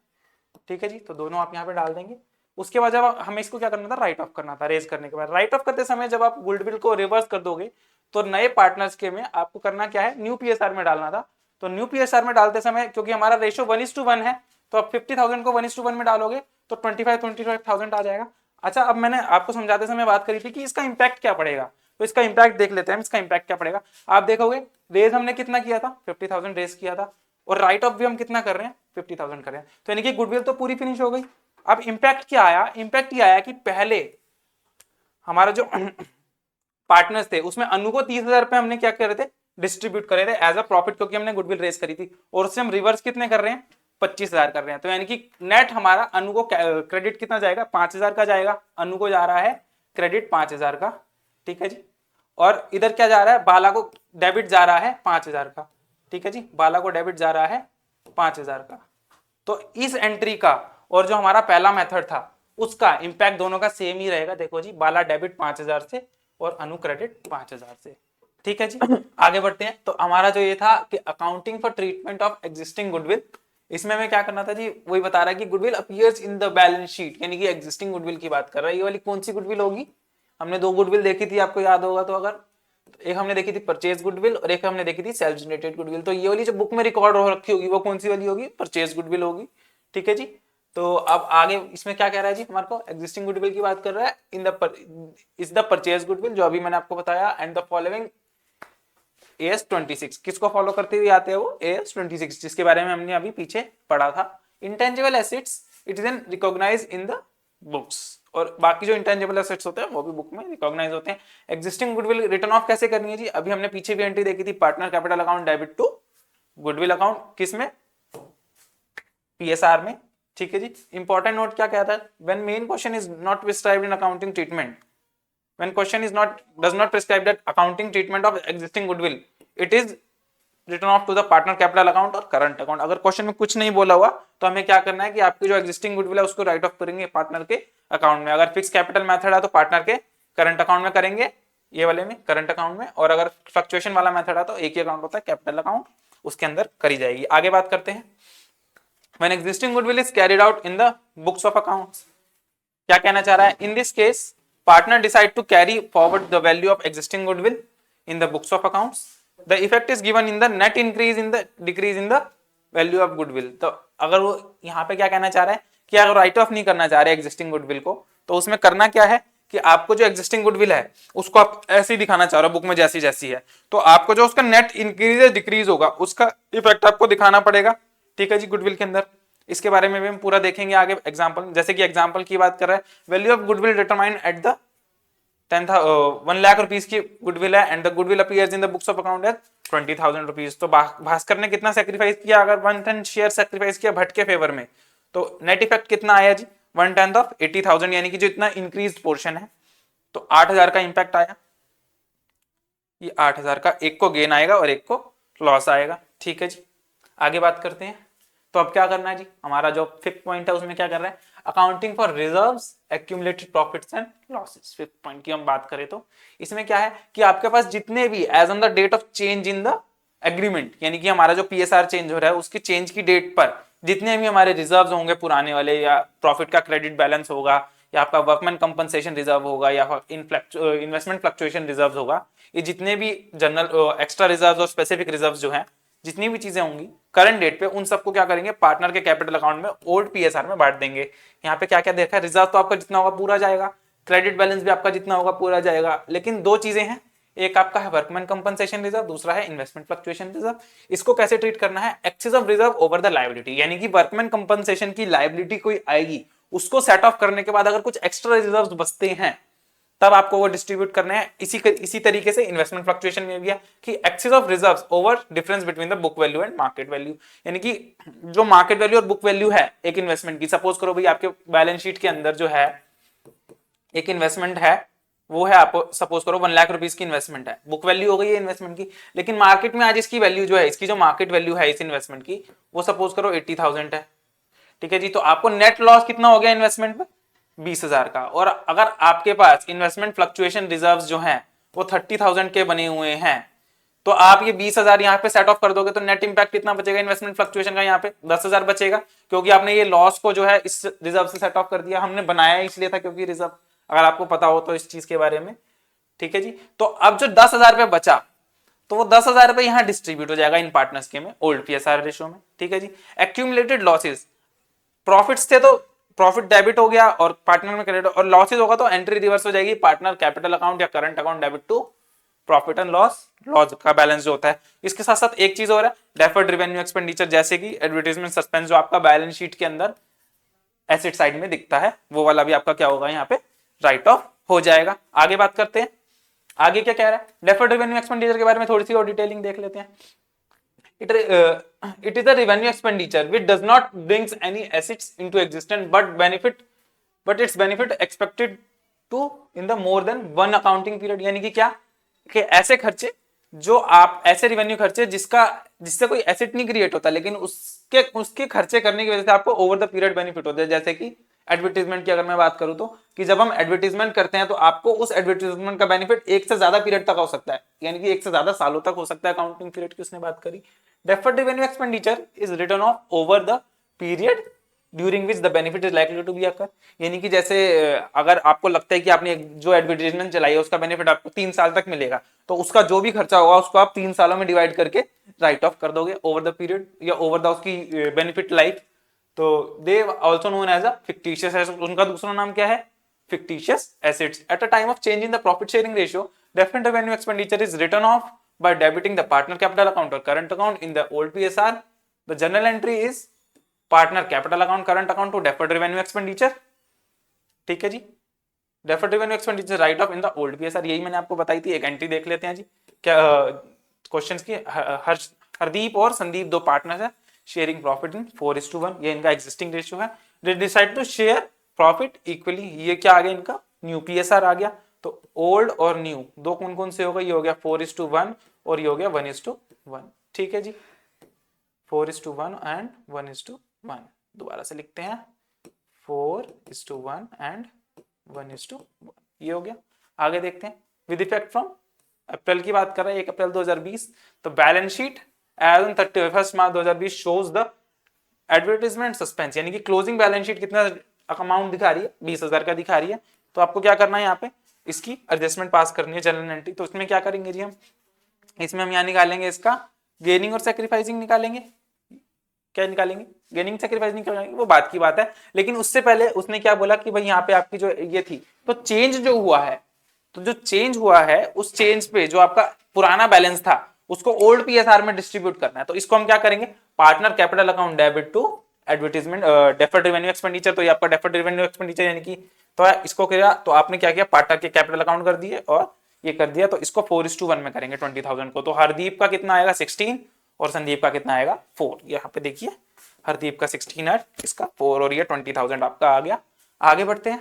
ठीक है जी, तो दोनों आप यहाँ पे डाल देंगे। उसके बाद जब हमें इसको क्या करना था, राइट ऑफ करना था। रेज करने के बाद राइट ऑफ करते समय जब आप गुडविल को रिवर्स कर दोगे तो नए पार्टनर्स के में आपको करना क्या है, न्यू पीएसआर में डालना था। तो न्यू पीएसआर में डालते समय क्योंकि हमारा रेशो 1:1 है, तो आप 50,000 को 1:1 में डालोगे तो 25,000 आ जाएगा। अच्छा, अब मैंने आपको समझाते समय बात करी थी कि इसका इंपैक्ट क्या पड़ेगा, तो इसका इंपैक्ट देख लेते हैं। इसका इंपैक्ट क्या पड़ेगा, आप देखोगे रेज हमने कितना किया था 50,000 रेज किया था, और राइट ऑफ भी हम कितना कर रहे हैं 50,000 कर रहे हैं, तो यानी कि गुडविल तो पूरी फिनिश हो गई। अब इंपैक्ट क्या आया, इंपैक्ट ये आया कि पहले हमारा जो पार्टनर्स थे उसमें अनु को 30,000 रुपए हमने क्या कर रहे थे, डिस्ट्रीब्यूट करे थे एज अ प्रॉफिट, क्योंकि हमने गुडविल रेज करी थी, और उससे हम रिवर्स कितने कर रहे हैं 25,000 कर रहे हैं। तो यानी कि नेट हमारा अनु को क्रेडिट कितना जाएगा 5,000 का जाएगा, अनु को जा रहा है क्रेडिट 5,000 का। ठीक है जी, और इधर क्या जा रहा है, बाला को डेबिट जा रहा है 5,000 का। ठीक है जी, बाला को डेबिट जा रहा है 5,000 का। तो इस एंट्री का और जो हमारा पहला मेथड था उसका इंपैक्ट दोनों का सेम ही रहेगा। देखो जी, बाला डेबिट 5,000 से और अनु क्रेडिट 5,000 से। ठीक है जी, आगे बढ़ते हैं। तो हमारा जो ये था कि accounting for treatment of existing goodwill, इसमें हमें क्या करना था जी, वही बता रहा है कि goodwill appears in the balance sheet, यानी कि एग्जिस्टिंग गुडविल की बात कर रहा है। ये वाली कौन सी गुडविल होगी, हमने दो गुडविल देखी थी, आपको याद होगा तो, अगर एक हमने देखी थी परचेज गुडविल और एक हमने देखी थी सेल्फ जनरेटेड गुडविल। तो ये वाली जो बुक में रिकॉर्ड हो रखी होगी वो कौन सी वाली होगी, परचेज गुडविल होगी। ठीक है जी, तो अब आगे इसमें क्या कह रहा है जी, हमारे को एग्जिस्टिंग गुडविल की बात कर रहा है। इज द परचेज गुडविल, जो अभी मैंने आपको बताया, एंड द फॉलोइंग AS 26, किसको फॉलो करते हुए आते हैं वो AS 26, जिसके बारे में हमने अभी पीछे पढ़ा था। Intangible assets it is recognise in the books, और बाकी जो इंटेंजिबल एसेट्स होते हैं वो भी बुक में रिकॉग्नाइज होते हैं। एग्जिस्टिंग गुडविल रिटर्न ऑफ कैसे करनी है जी, अभी हमने पीछे भी एंट्री देखी थी, partner capital account debit to goodwill account, किसमें PSR में। ठीक है जी, इंपॉर्टेंट नोट क्या कहता है, when main question is not prescribed in accounting treatment, when question is not does not prescribe that accounting treatment of existing goodwill, it is written off to the partner capital account और current account। अगर question में कुछ नहीं बोला हुआ तो हमें क्या करना है कि आपकी जो एग्जिस्टिंग गुडविल है उसको राइट ऑफ करेंगे पार्टनर के अकाउंट में। अगर फिक्स कैपिटल मेथड है तो पार्टनर के करंट अकाउंट में करेंगे, ये वाले में करंट अकाउंट में, और अगर फ्लक्चुएशन वाला मेथड है तो एक ही अकाउंट होता है कैपिटल अकाउंट, उसके अंदर करी जाएगी। आगे बात करते हैं, when existing goodwill is carried out in the books of accounts, क्या कहना चाह रहा है, in this case partner decide to carry forward the value of existing goodwill in the books of accounts, the effect is given in the net increase in the decrease in the value of goodwill। तो अगर वो यहाँ पे क्या कहना चाह रहा है कि अगर राइट ऑफ नहीं करना चाह रहे एग्जिस्टिंग गुडविल को, तो उसमें करना क्या है कि आपको जो एग्जिस्टिंग गुडविल है उसको आप ऐसे ही दिखाना चाह रहे हो बुक में जैसी जैसी है, तो आपको जो उसका नेट इंक्रीज डिक्रीज होगा उसका इफेक्ट आपको दिखाना पड़ेगा। ठीक है जी, गुडविल के अंदर इसके बारे में भी हम पूरा देखेंगे आगे एग्जांपल। जैसे कि एग्जांपल की बात कर रहे हैं, value of goodwill determined at the 1 lakh rupees की गुडविल है and the goodwill appears in the books of account as 20,000 rupees. तो भास्कर ने कितना सेक्रीफाइस किया, अगर 1/10 शेयर सेक्रीफाइस किया भट्ट के फेवर में, तो नेट इफेक्ट कितना आया जी 1/10 ऑफ 80,000, यानी कि जो इतना इंक्रीज पोर्शन है, तो 8,000 का इंपैक्ट आया। ये 8,000 का एक को गेन आएगा और एक को लॉस आएगा। ठीक है जी, आगे बात करते हैं। तो अब क्या करना है जी, हमारा जो 5th पॉइंट है उसमें क्या कर रहा है, accounting for reserves accumulated profits and losses. 5th point की हम बात करें तो इसमें क्या है कि आपके पास जितने भी as on the date of change in the agreement, यानी कि हमारा जो पीएसआर चेंज हो रहा है उसकी चेंज की डेट पर जितने भी हमारे रिजर्व्स होंगे पुराने वाले, या प्रॉफिट का क्रेडिट बैलेंस होगा, या आपका वर्कमैन कंपनसेशन रिजर्व होगा, या इन्वेस्टमेंट फ्लक्चुएशन रिजर्व होगा, ये जितने भी जनरल एक्स्ट्रा रिजर्व और स्पेसिफिक रिजर्व जो है, जितनी भी चीजें होंगी करंट डेट पे, उन सबको क्या करेंगे पार्टनर के कैपिटल अकाउंट में ओल्ड पीएसआर में बांट देंगे। यहाँ पे क्या क्या देखा है, रिजर्व तो आपका जितना होगा पूरा जाएगा, क्रेडिट बैलेंस भी आपका जितना होगा पूरा जाएगा, लेकिन दो चीजें हैं, एक आपका है वर्कमैन कंपनसेशन रिजर्व, दूसरा है इन्वेस्टमेंट फ्लक्चुएशन रिजर्व। इसको कैसे ट्रीट करना है, excess of reserve over the liability, यानी कि वर्कमैन कंपनसेशन की लायबिलिटी कोई आएगी उसको सेट ऑफ करने के बाद अगर कुछ एक्स्ट्रा रिजर्व बचते हैं तब आपको वो डिस्ट्रीब्यूट करने हैं। इसी तरीके से इन्वेस्टमेंट फ्लक्चुएशन में भी है कि excess of reserves over difference between the book value and market value, यानी कि जो मार्केट वैल्यू और बुक वैल्यू है एक इन्वेस्टमेंट की, सपोज करो भाई आपके बैलेंस शीट के अंदर जो है एक इन्वेस्टमेंट है, वो है आपको सपोज करो 1 लाख रुपीज की इन्वेस्टमेंट है, बुक वैल्यू हो गई है इन्वेस्टमेंट की, लेकिन मार्केट में आज इसकी वैल्यू जो है, इसकी जो मार्केट वैल्यू है इस इन्वेस्टमेंट की, वो सपोज करो 80,000 है। ठीक है जी, तो आपको नेट लॉस कितना हो गया इन्वेस्टमेंट में 20,000 का। और अगर आपके पास इन्वेस्टमेंट फ्लक्चुएशन रिजर्व्स जो हैं वो 30,000 के बने हुए हैं, तो आप ये 20,000 यहाँ पे सेट ऑफ कर दोगे तो नेट इंपैक्ट कितना बचेगा इन्वेस्टमेंट फ्लक्चुएशन का, यहाँ पे 10,000 बचेगा, क्योंकि आपने ये लॉस को जो है इस रिजर्व से सेट ऑफ कर दिया। हमने बनाया इसलिए था क्योंकि रिजर्व, अगर आपको पता हो तो इस चीज के बारे में। ठीक है जी, तो अब जो 10,000 रुपए बचा, तो वो 10,000 रुपए यहाँ डिस्ट्रीब्यूट हो जाएगा इन पार्टनर्स के में ओल्ड पीएसआर रेशियो में। ठीक है जी, एक्यूमुलेटेड लॉसेस, प्रॉफिट्स थे तो प्रॉफिट डेबिट हो गया और पार्टनर में क्रेडिट, और लॉसेस होगा तो एंट्री रिवर्स हो जाएगी पार्टनर कैपिटल अकाउंट या current account debit to profit and loss, loss का बैलेंस जो होता है। इसके साथ साथ एक चीज और है, डेफर्ड रेवेन्यू एक्सपेंडिचर, जैसे कि एडवर्टाइजमेंट सस्पेंस जो आपका बैलेंस शीट के अंदर एसेट साइड में दिखता है, वो वाला भी आपका क्या होगा यहाँ पे राइट ऑफ हो जाएगा। आगे बात करते हैं, आगे क्या कह रहा है, डेफर्ड रेवेन्यू एक्सपेंडिचर के बारे में थोड़ी सी और डिटेलिंग देख लेते हैं। It is a revenue expenditure which does not brings any assets into existence but its benefit expected to in the more than one accounting period, यानी कि क्या कि ऐसे खर्चे जो आप ऐसे रिवेन्यू खर्चे जिससे कोई एसेट नहीं क्रिएट होता, लेकिन उसके खर्चे करने की वजह से आपको ओवर द पीरियड बेनिफिट होता है। जैसे कि एडवर्टीजमेंट की अगर मैं बात करूं तो, कि जब हम एडवर्टीजमेंट करते हैं तो आपको उस एडवर्टीजमेंट का बेनिफिट एक से ज्यादा पीरियड तक हो सकता है, यानी कि एक से ज्यादा सालों तक हो सकता है। अकाउंटिंग पीरियड की उसने बात करी। Deferred revenue expenditure is return off over the period during which the benefit is likely to be accrue, यानी कि जैसे अगर आपको लगता है कि आपने जो एडवर्टीजमेंट चलाई है उसका बेनिफिट आपको 3 साल तक मिलेगा, तो उसका जो भी खर्चा होगा उसको आप 3 सालों में डिवाइड करके राइट ऑफ कर दोगे ओवर द पीरियड या ओवर द उसकी बेनिफिट लाइफ। तो they also known as a fictitious asset, उनका दूसरा नाम क्या है fictitious assets. At a time of change in the profit sharing ratio, definite revenue expenditure is return off by debiting the partner capital account or current account in the old PSR. The journal entry is partner capital account current account to deferred revenue expenditure. ठीक है जी, deferred revenue expenditure write off in the old PSR, यही मैंने आपको बताई थी। एक entry देख लेते हैं जी, क्या क्वेश्चंस की। हरदीप और संदीप दो पार्टनर्स है, शेयरिंग प्रॉफिट इन 4:1, ये इनका एग्जिस्टिंग रेशियो है। They decide to share profit equally, ये क्या आ गया इनका न्यू पीएसआर आ गया। तो ओल्ड और न्यू दो कौन कौन से होगा, ये हो गया 4:1 और ये हो गया 1:1। ठीक है जी, 4:1 एंड 1:1। दोबारा से लिखते हैं 4:1 एंड 1:1, ये हो गया। आगे देखते हैं, विद इफेक्ट फ्रॉम अप्रैल की बात कर रहे हैं 1 अप्रैल 2020। तो balance sheet as on 31 March 2020 shows the advertisement suspense, यानी कि क्लोजिंग बैलेंस शीट कितना अमाउंट दिखा रही है 20,000 का दिखा रही है। तो आपको क्या करना है, यहाँ पे इसकी एडजस्टमेंट पास करनी है जनरल एंट्री। तो इसमें क्या करेंगे जी, हम इसमें हम यहाँ निकालेंगे इसका गेनिंग और सैक्रिफाइसिंग निकालेंगे। क्या निकालेंगे, गेनिंग सेक्रीफाइस निकालेंगे, वो बात की बात है। लेकिन उससे पहले उसने क्या बोला कि भाई यहाँ पे आपकी जो ये थी, तो चेंज जो हुआ है, तो जो चेंज हुआ है उस चेंज पे जो आपका पुराना बैलेंस था उसको ओल्ड पीएसआर में डिस्ट्रीब्यूट करना है। तो इसको हम क्या करेंगे, partner capital account debit to advertisement deferred revenue expenditure. तो ये आपका डेफर्ड रेवेन्यू एक्सपेंडिचर यानी कि तो इसको किया, तो आपने क्या किया, पार्टनर के कैपिटल अकाउंट कर दिए और ये कर दिया। तो इसको 4:1 में करेंगे 20,000 को। तो हरदीप का कितना आएगा 16 और संदीप का कितना आएगा 4। यहाँ पे देखिए हरदीप का 16 है, इसका 4 और ये 20,000 आपका आ गया। आगे बढ़ते हैं,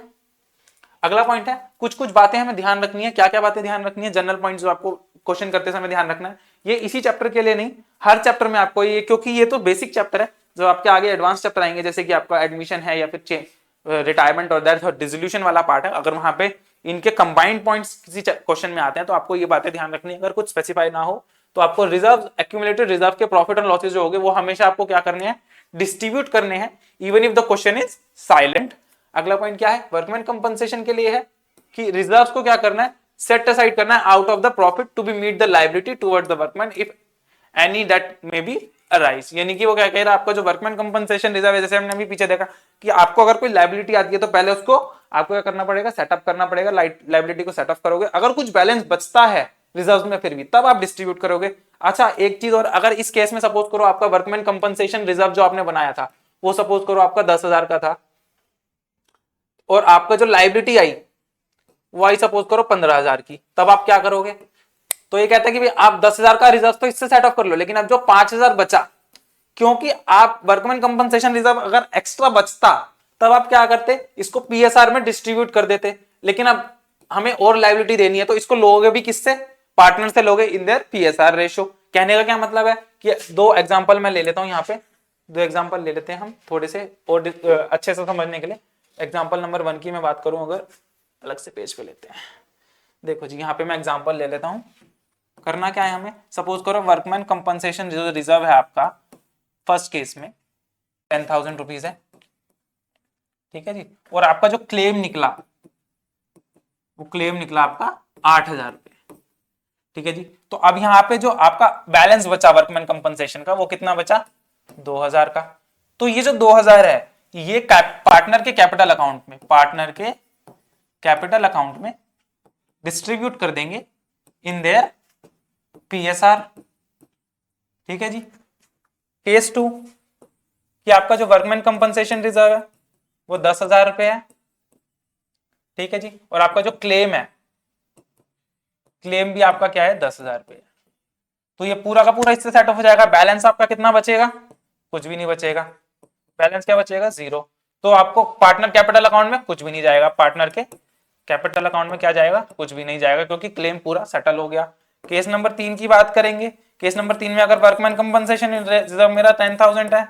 अगला पॉइंट है, कुछ कुछ बातें हमें ध्यान रखनी है। क्या क्या बातें ध्यान रखनी है, जनरल पॉइंट जो आपको क्वेश्चन करते समय ध्यान रखना है। ये इसी चैप्टर के लिए नहीं, हर चैप्टर में आपको ये, क्योंकि ये तो बेसिक चैप्टर है, जो आपके आगे एडवांस चैप्टर आएंगे जैसे कि आपका एडमिशन है या फिर रिटायरमेंट और दैट और डिसोल्यूशन वाला पार्ट है, अगर वहां पे इनके कंबाइंड पॉइंट्स किसी क्वेश्चन में आते हैं तो आपको ये बातें ध्यान रखनी है। अगर कुछ स्पेसिफाई ना हो तो आपको रिजर्व, एक्यूमुलेटेड रिजर्व के प्रॉफिट और लॉसेज जो होंगे वो हमेशा आपको क्या करने हैं, डिस्ट्रीब्यूट करने हैं, even if the question is silent. अगला पॉइंट क्या है, वर्कमैन कंपनसेशन के लिए है कि रिजर्व्स को क्या करना है, सेट असाइड करना है out of the profit to be meet the liability towards the workman if any that may be arise. यानी कि वो क्या कह रहा है, आपका जो वर्कमैन कंपनसेशन रिजर्व है, जैसे हमने अभी पीछे देखा कि आपको अगर कोई लायबिलिटी आती है तो पहले उसको आपको क्या करना पड़ेगा, सेटअप करना पड़ेगा, लायबिलिटी को सेटअप करोगे, अगर कुछ बैलेंस बचता है रिजर्व में फिर भी तब आप डिस्ट्रीब्यूट करोगे। अच्छा एक चीज और, अगर इस केस में सपोज करो आपका वर्कमैन कंपनसेशन रिजर्व जो आपने बनाया था वो सपोज करो आपका 10,000 का था और आपका जो लायबिलिटी आई वो आई सपोज करो 15,000 की, तब आप क्या करोगे, तो ये कहता है कि भाई आप 10,000 का रिजर्व तो इससे सेट ऑफ कर लो, लेकिन अब जो 5,000 बचा, क्योंकि आप वर्कमैन कंपनसेशन रिजर्व अगर एक्स्ट्रा बचता तब आप क्या करते, इसको पीएसआर में डिस्ट्रीब्यूट कर देते। लेकिन अब हमें और लायबिलिटी देनी है तो इसको लोगे भी किससे, पार्टनर से लोगे इन देयर पीएसआर रेशियो। कहने का क्या मतलब है कि दो एग्जांपल मैं ले लेता हूं, यहाँ पे दो एग्जांपल ले लेते हैं हम थोड़े से और अच्छे से समझने के लिए। एग्जांपल नंबर 1 की मैं बात करूं, अगर अलग से पेज पे लेते हैं, देखो जी यहाँ पे मैं एग्जांपल ले लेता हूं। करना क्या है हमें, सपोज करो वर्कमैन कंपनसेशन जो रिजर्व है आपका फर्स्ट केस में 10,000 रुपीज है, ठीक है जी, और आपका जो क्लेम निकला वो क्लेम निकला आपका 8,000 रुपए, ठीक है जी। तो अब यहाँ पे जो आपका बैलेंस बचा वर्कमैन कंपनसेशन का वो कितना बचा, 2,000 का। तो ये जो 2,000 है ये पार्टनर के कैपिटल अकाउंट में, पार्टनर के कैपिटल अकाउंट में डिस्ट्रीब्यूट कर देंगे इन देयर पीएसआर, ठीक है जी। केस 2 कि आपका जो वर्कमैन कंपनसेशन रिजर्व है वो 10,000 रुपए है, ठीक है जी, और आपका जो क्लेम है, क्लेम भी आपका क्या है 10,000 रुपए है। तो ये पूरा का पूरा इससे सेट ऑफ हो जाएगा। बैलेंस आपका कितना बचेगा, कुछ भी नहीं बचेगा, बैलेंस क्या बचेगा 0। तो आपको पार्टनर कैपिटल अकाउंट में कुछ भी नहीं जाएगा, पार्टनर के कैपिटल अकाउंट में क्या जाएगा, कुछ भी नहीं जाएगा, क्योंकि क्लेम पूरा सेटल हो गया। केस नंबर 3 की बात करेंगे। केस नंबर 3 में अगर वर्कमैन कंपनसेशन रिजर्व मेरा 10,000 है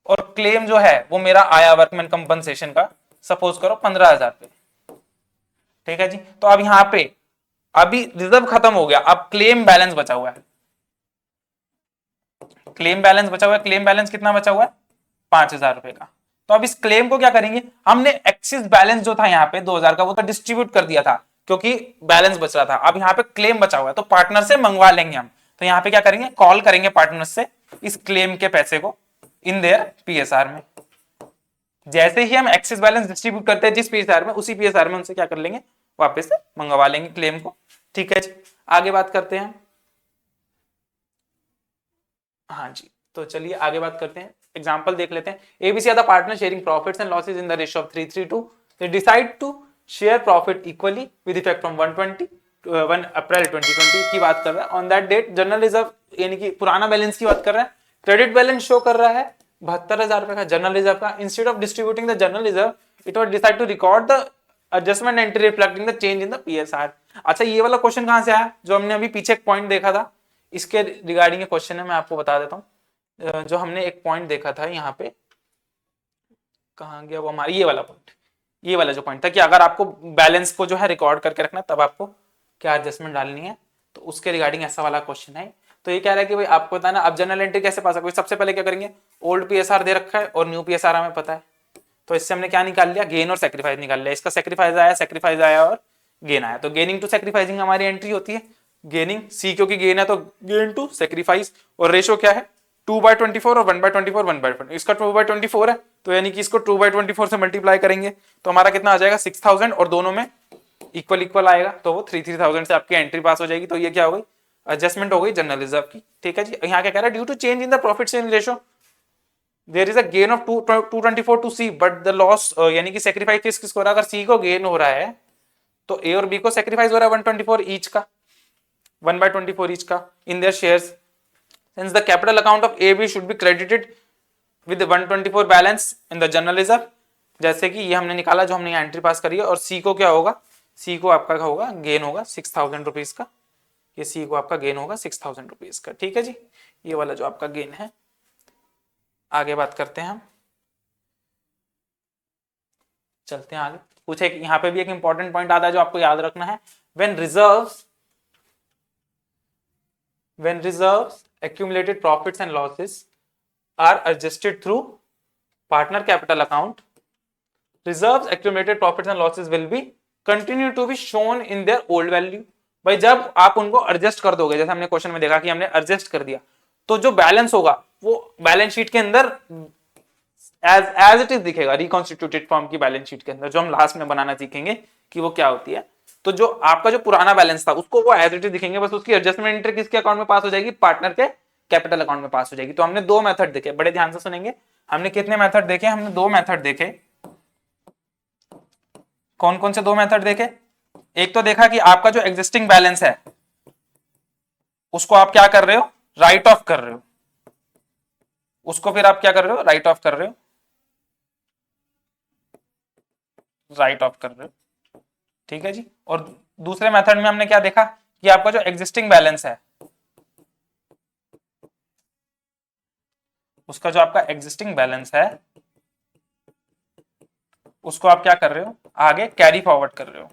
और क्लेम जो है वो मेरा आया वर्कमैन कंपनसेशन का सपोज करो 15,000 पे, ठीक है जी। तो अब यहाँ पे अभी रिजर्व खत्म हो गया, अब क्लेम बैलेंस बचा हुआ है, क्लेम बैलेंस बचा हुआ है। क्लेम बैलेंस कितना बचा हुआ है 5,000 रुपए का। तो अब इस क्लेम को क्या करेंगे, हमने एक्सिस बैलेंस जो था यहाँ पे 2,000 का वो तो डिस्ट्रीब्यूट कर दिया था क्योंकि बैलेंस बच रहा था। अब यहाँ पे क्लेम बचा हुआ है तो पार्टनर से मंगवा लेंगे हम। तो यहाँ पे क्या करेंगे, कॉल करेंगे पार्टनर से इस क्लेम के पैसे को इन देयर पीएसआर में। जैसे ही हम एक्सिस बैलेंस डिस्ट्रीब्यूट करते हैं जिस पीएसआर में, उसी पीएसआर में उनसे क्या कर लेंगे, वापस से मंगवा लेंगे क्लेम को, ठीक है जी। आगे बात करते हैं, हाँ जी, तो चलिए आगे बात करते हैं, एग्जांपल देख लेते हैं। ABC are the partner sharing profits and losses in the ratio of 3:3 they decide to share profit equally with effect from 1 April 2020 की बात कर रहा है। On that date general reserve यानी कि पुराना बैलेंस की बात कर रहा है, क्रेडिट बैलेंस शो कर रहा है 72,000 रुपए का जनरल रिजर्व का। Instead of distributing the general reserve it was decide to record the adjustment entry reflecting the change in the PSR. अच्छा ये वाला क्वेश्चन कहां से आया, जो हमने अभी पीछे एक पॉइंट देखा था इसके रिगार्डिंग क्वेश्चन है, मैं आपको बता देता हूँ। जो हमने एक पॉइंट देखा था यहाँ पे, कहाँ गया वो हमारा, ये वाला पॉइंट, ये वाला जो पॉइंट था कि अगर आपको बैलेंस को जो है रिकॉर्ड करके रखना तब आपको क्या एडजस्टमेंट डालनी है, तो उसके रिगार्डिंग ऐसा वाला क्वेश्चन है। तो ये कह रहा है कि भाई आपको पता है ना, अब जनरल एंट्री कैसे पास है, सबसे पहले क्या करेंगे, ओल्ड पीएसआर दे रखा है और न्यू पीएसआर हमें पता है, तो इससे हमने क्या निकाल लिया, गेन और सेक्रीफाइस निकाल लिया। इसका सेक्रीफाइस आया और गेन आया, तो गेनिंग टू सेक्रीफाइसिंग हमारी एंट्री होती है। गेनिंग सी क्योंकि गेन है तो गेन टू सेक्रीफाइस, और रेशो क्या है 2/24 और 1/24 1/24, इसका 2/24 है तो यानी कि इसको 2/24 से मल्टीप्लाई करेंगे तो हमारा कितना आ जाएगा 6000 और दोनों में इक्वल इक्वल आएगा तो वो 3000 से आपकी एंट्री पास हो जाएगी। तो ये क्या हो गई, एडजस्टमेंट हो गई जनरल रिजर्व की। ठीक है जी, यहाँ क्या कह रहा है, due to change in the profit sharing ratio there is a gain of 224 to C but the loss, यानी कि सेक्रीफाइस किसको हो रहा है, अगर सी को गेन हो रहा है तो ए और बी को सेक्रीफाइस हो रहा है 124 ईच का, 1/24 ईच का in their shares. Since the capital account of AB should be credited with the 124 balance in the general reserve, जैसे कि ये हमने निकाला जो हमने यहाँ एंट्री पास करी है, और सी को क्या होगा, सी को आपका होगा गेन होगा 6000 रुपीज का, ये सी को आपका गेन होगा 6000 रुपीज का। ठीक है जी, ये वाला जो आपका गेन है। आगे बात करते हैं हम, चलते हैं आगे। पूछे यहाँ पे भी एक इंपॉर्टेंट पॉइंट आता है जो आपको याद रखना है, when reserves accumulated profits and losses are adjusted through partner capital account, reserves accumulated profits and losses will be continue to be shown in their old value। भाई जब आप उनको एडजस्ट कर दोगे, जैसे हमने क्वेश्चन में देखा कि हमने एडजस्ट कर दिया, तो जो बैलेंस होगा वो बैलेंस शीट के अंदर एज इट इज दिखेगा, रिकॉन्स्टिट्यूटेड फॉर्म की बैलेंस शीट के अंदर, जो हम लास्ट में बनाना सीखेंगे कि वो क्या होती है। तो जो आपका जो पुराना बैलेंस था उसको वो एज इट इज दिखेंगे, बस उसकी एडजस्टमेंट एंट्री किसके अकाउंट में पास हो जाएगी, पार्टनर के कैपिटल अकाउंट में पास हो जाएगी। तो हमने दो मेथड देखे, बड़े ध्यान से सुनेंगे, हमने कितने मेथड देखे, हमने दो मेथड देखे। कौन कौन से दो मेथड देखे, एक तो देखा कि आपका जो एग्जिस्टिंग बैलेंस है उसको आप क्या कर रहे हो, राइट ऑफ कर रहे हो, उसको फिर आप क्या कर रहे हो, राइट ऑफ कर रहे हो, राइट ऑफ कर रहे हो। ठीक है जी, और दूसरे मेथड में हमने क्या देखा कि आपका जो एग्जिस्टिंग बैलेंस है, उसका जो आपका एग्जिस्टिंग बैलेंस है उसको आप क्या कर रहे हो, आगे कैरी फॉरवर्ड कर रहे हो।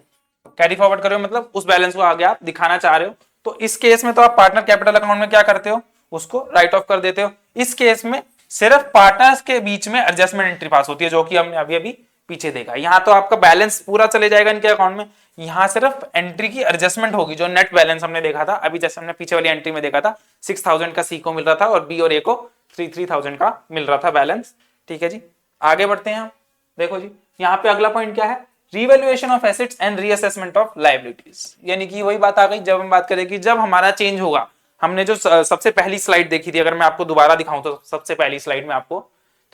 कैरी फॉरवर्ड कर रहे हो मतलब उस बैलेंस को आगे आप दिखाना चाह रहे हो। तो इस केस में तो आप पार्टनर कैपिटल अकाउंट में क्या करते हो, उसको राइट ऑफ कर देते हो। इस केस में सिर्फ पार्टनर्स के बीच में एडजस्टमेंट एंट्री पास होती है, जो कि हमने अभी अभी पीछे देखा। यहाँ तो आपका बैलेंस पूरा चले जाएगा इनके अकाउंट में, यहाँ सिर्फ एंट्री की एडजस्टमेंट होगी। जो नेट बैलेंस हमने देखा था अभी, जैसे हमने पीछे वाली एंट्री में देखा था 6000 का सी को मिल रहा था और बी और ए को 3000 का मिल रहा था बैलेंस। ठीक है जी, आगे बढ़ते हैं हम। देखो जी, यहाँ पे अगला पॉइंट क्या है, revaluation of assets and reassessment of liabilities. यानी कि वही बात आ गई जब हम बात करें कि जब हमारा चेंज होगा, हमने जो सबसे पहली स्लाइड देखी थी, अगर मैं आपको दोबारा दिखाऊं तो सबसे पहली स्लाइड में आपको,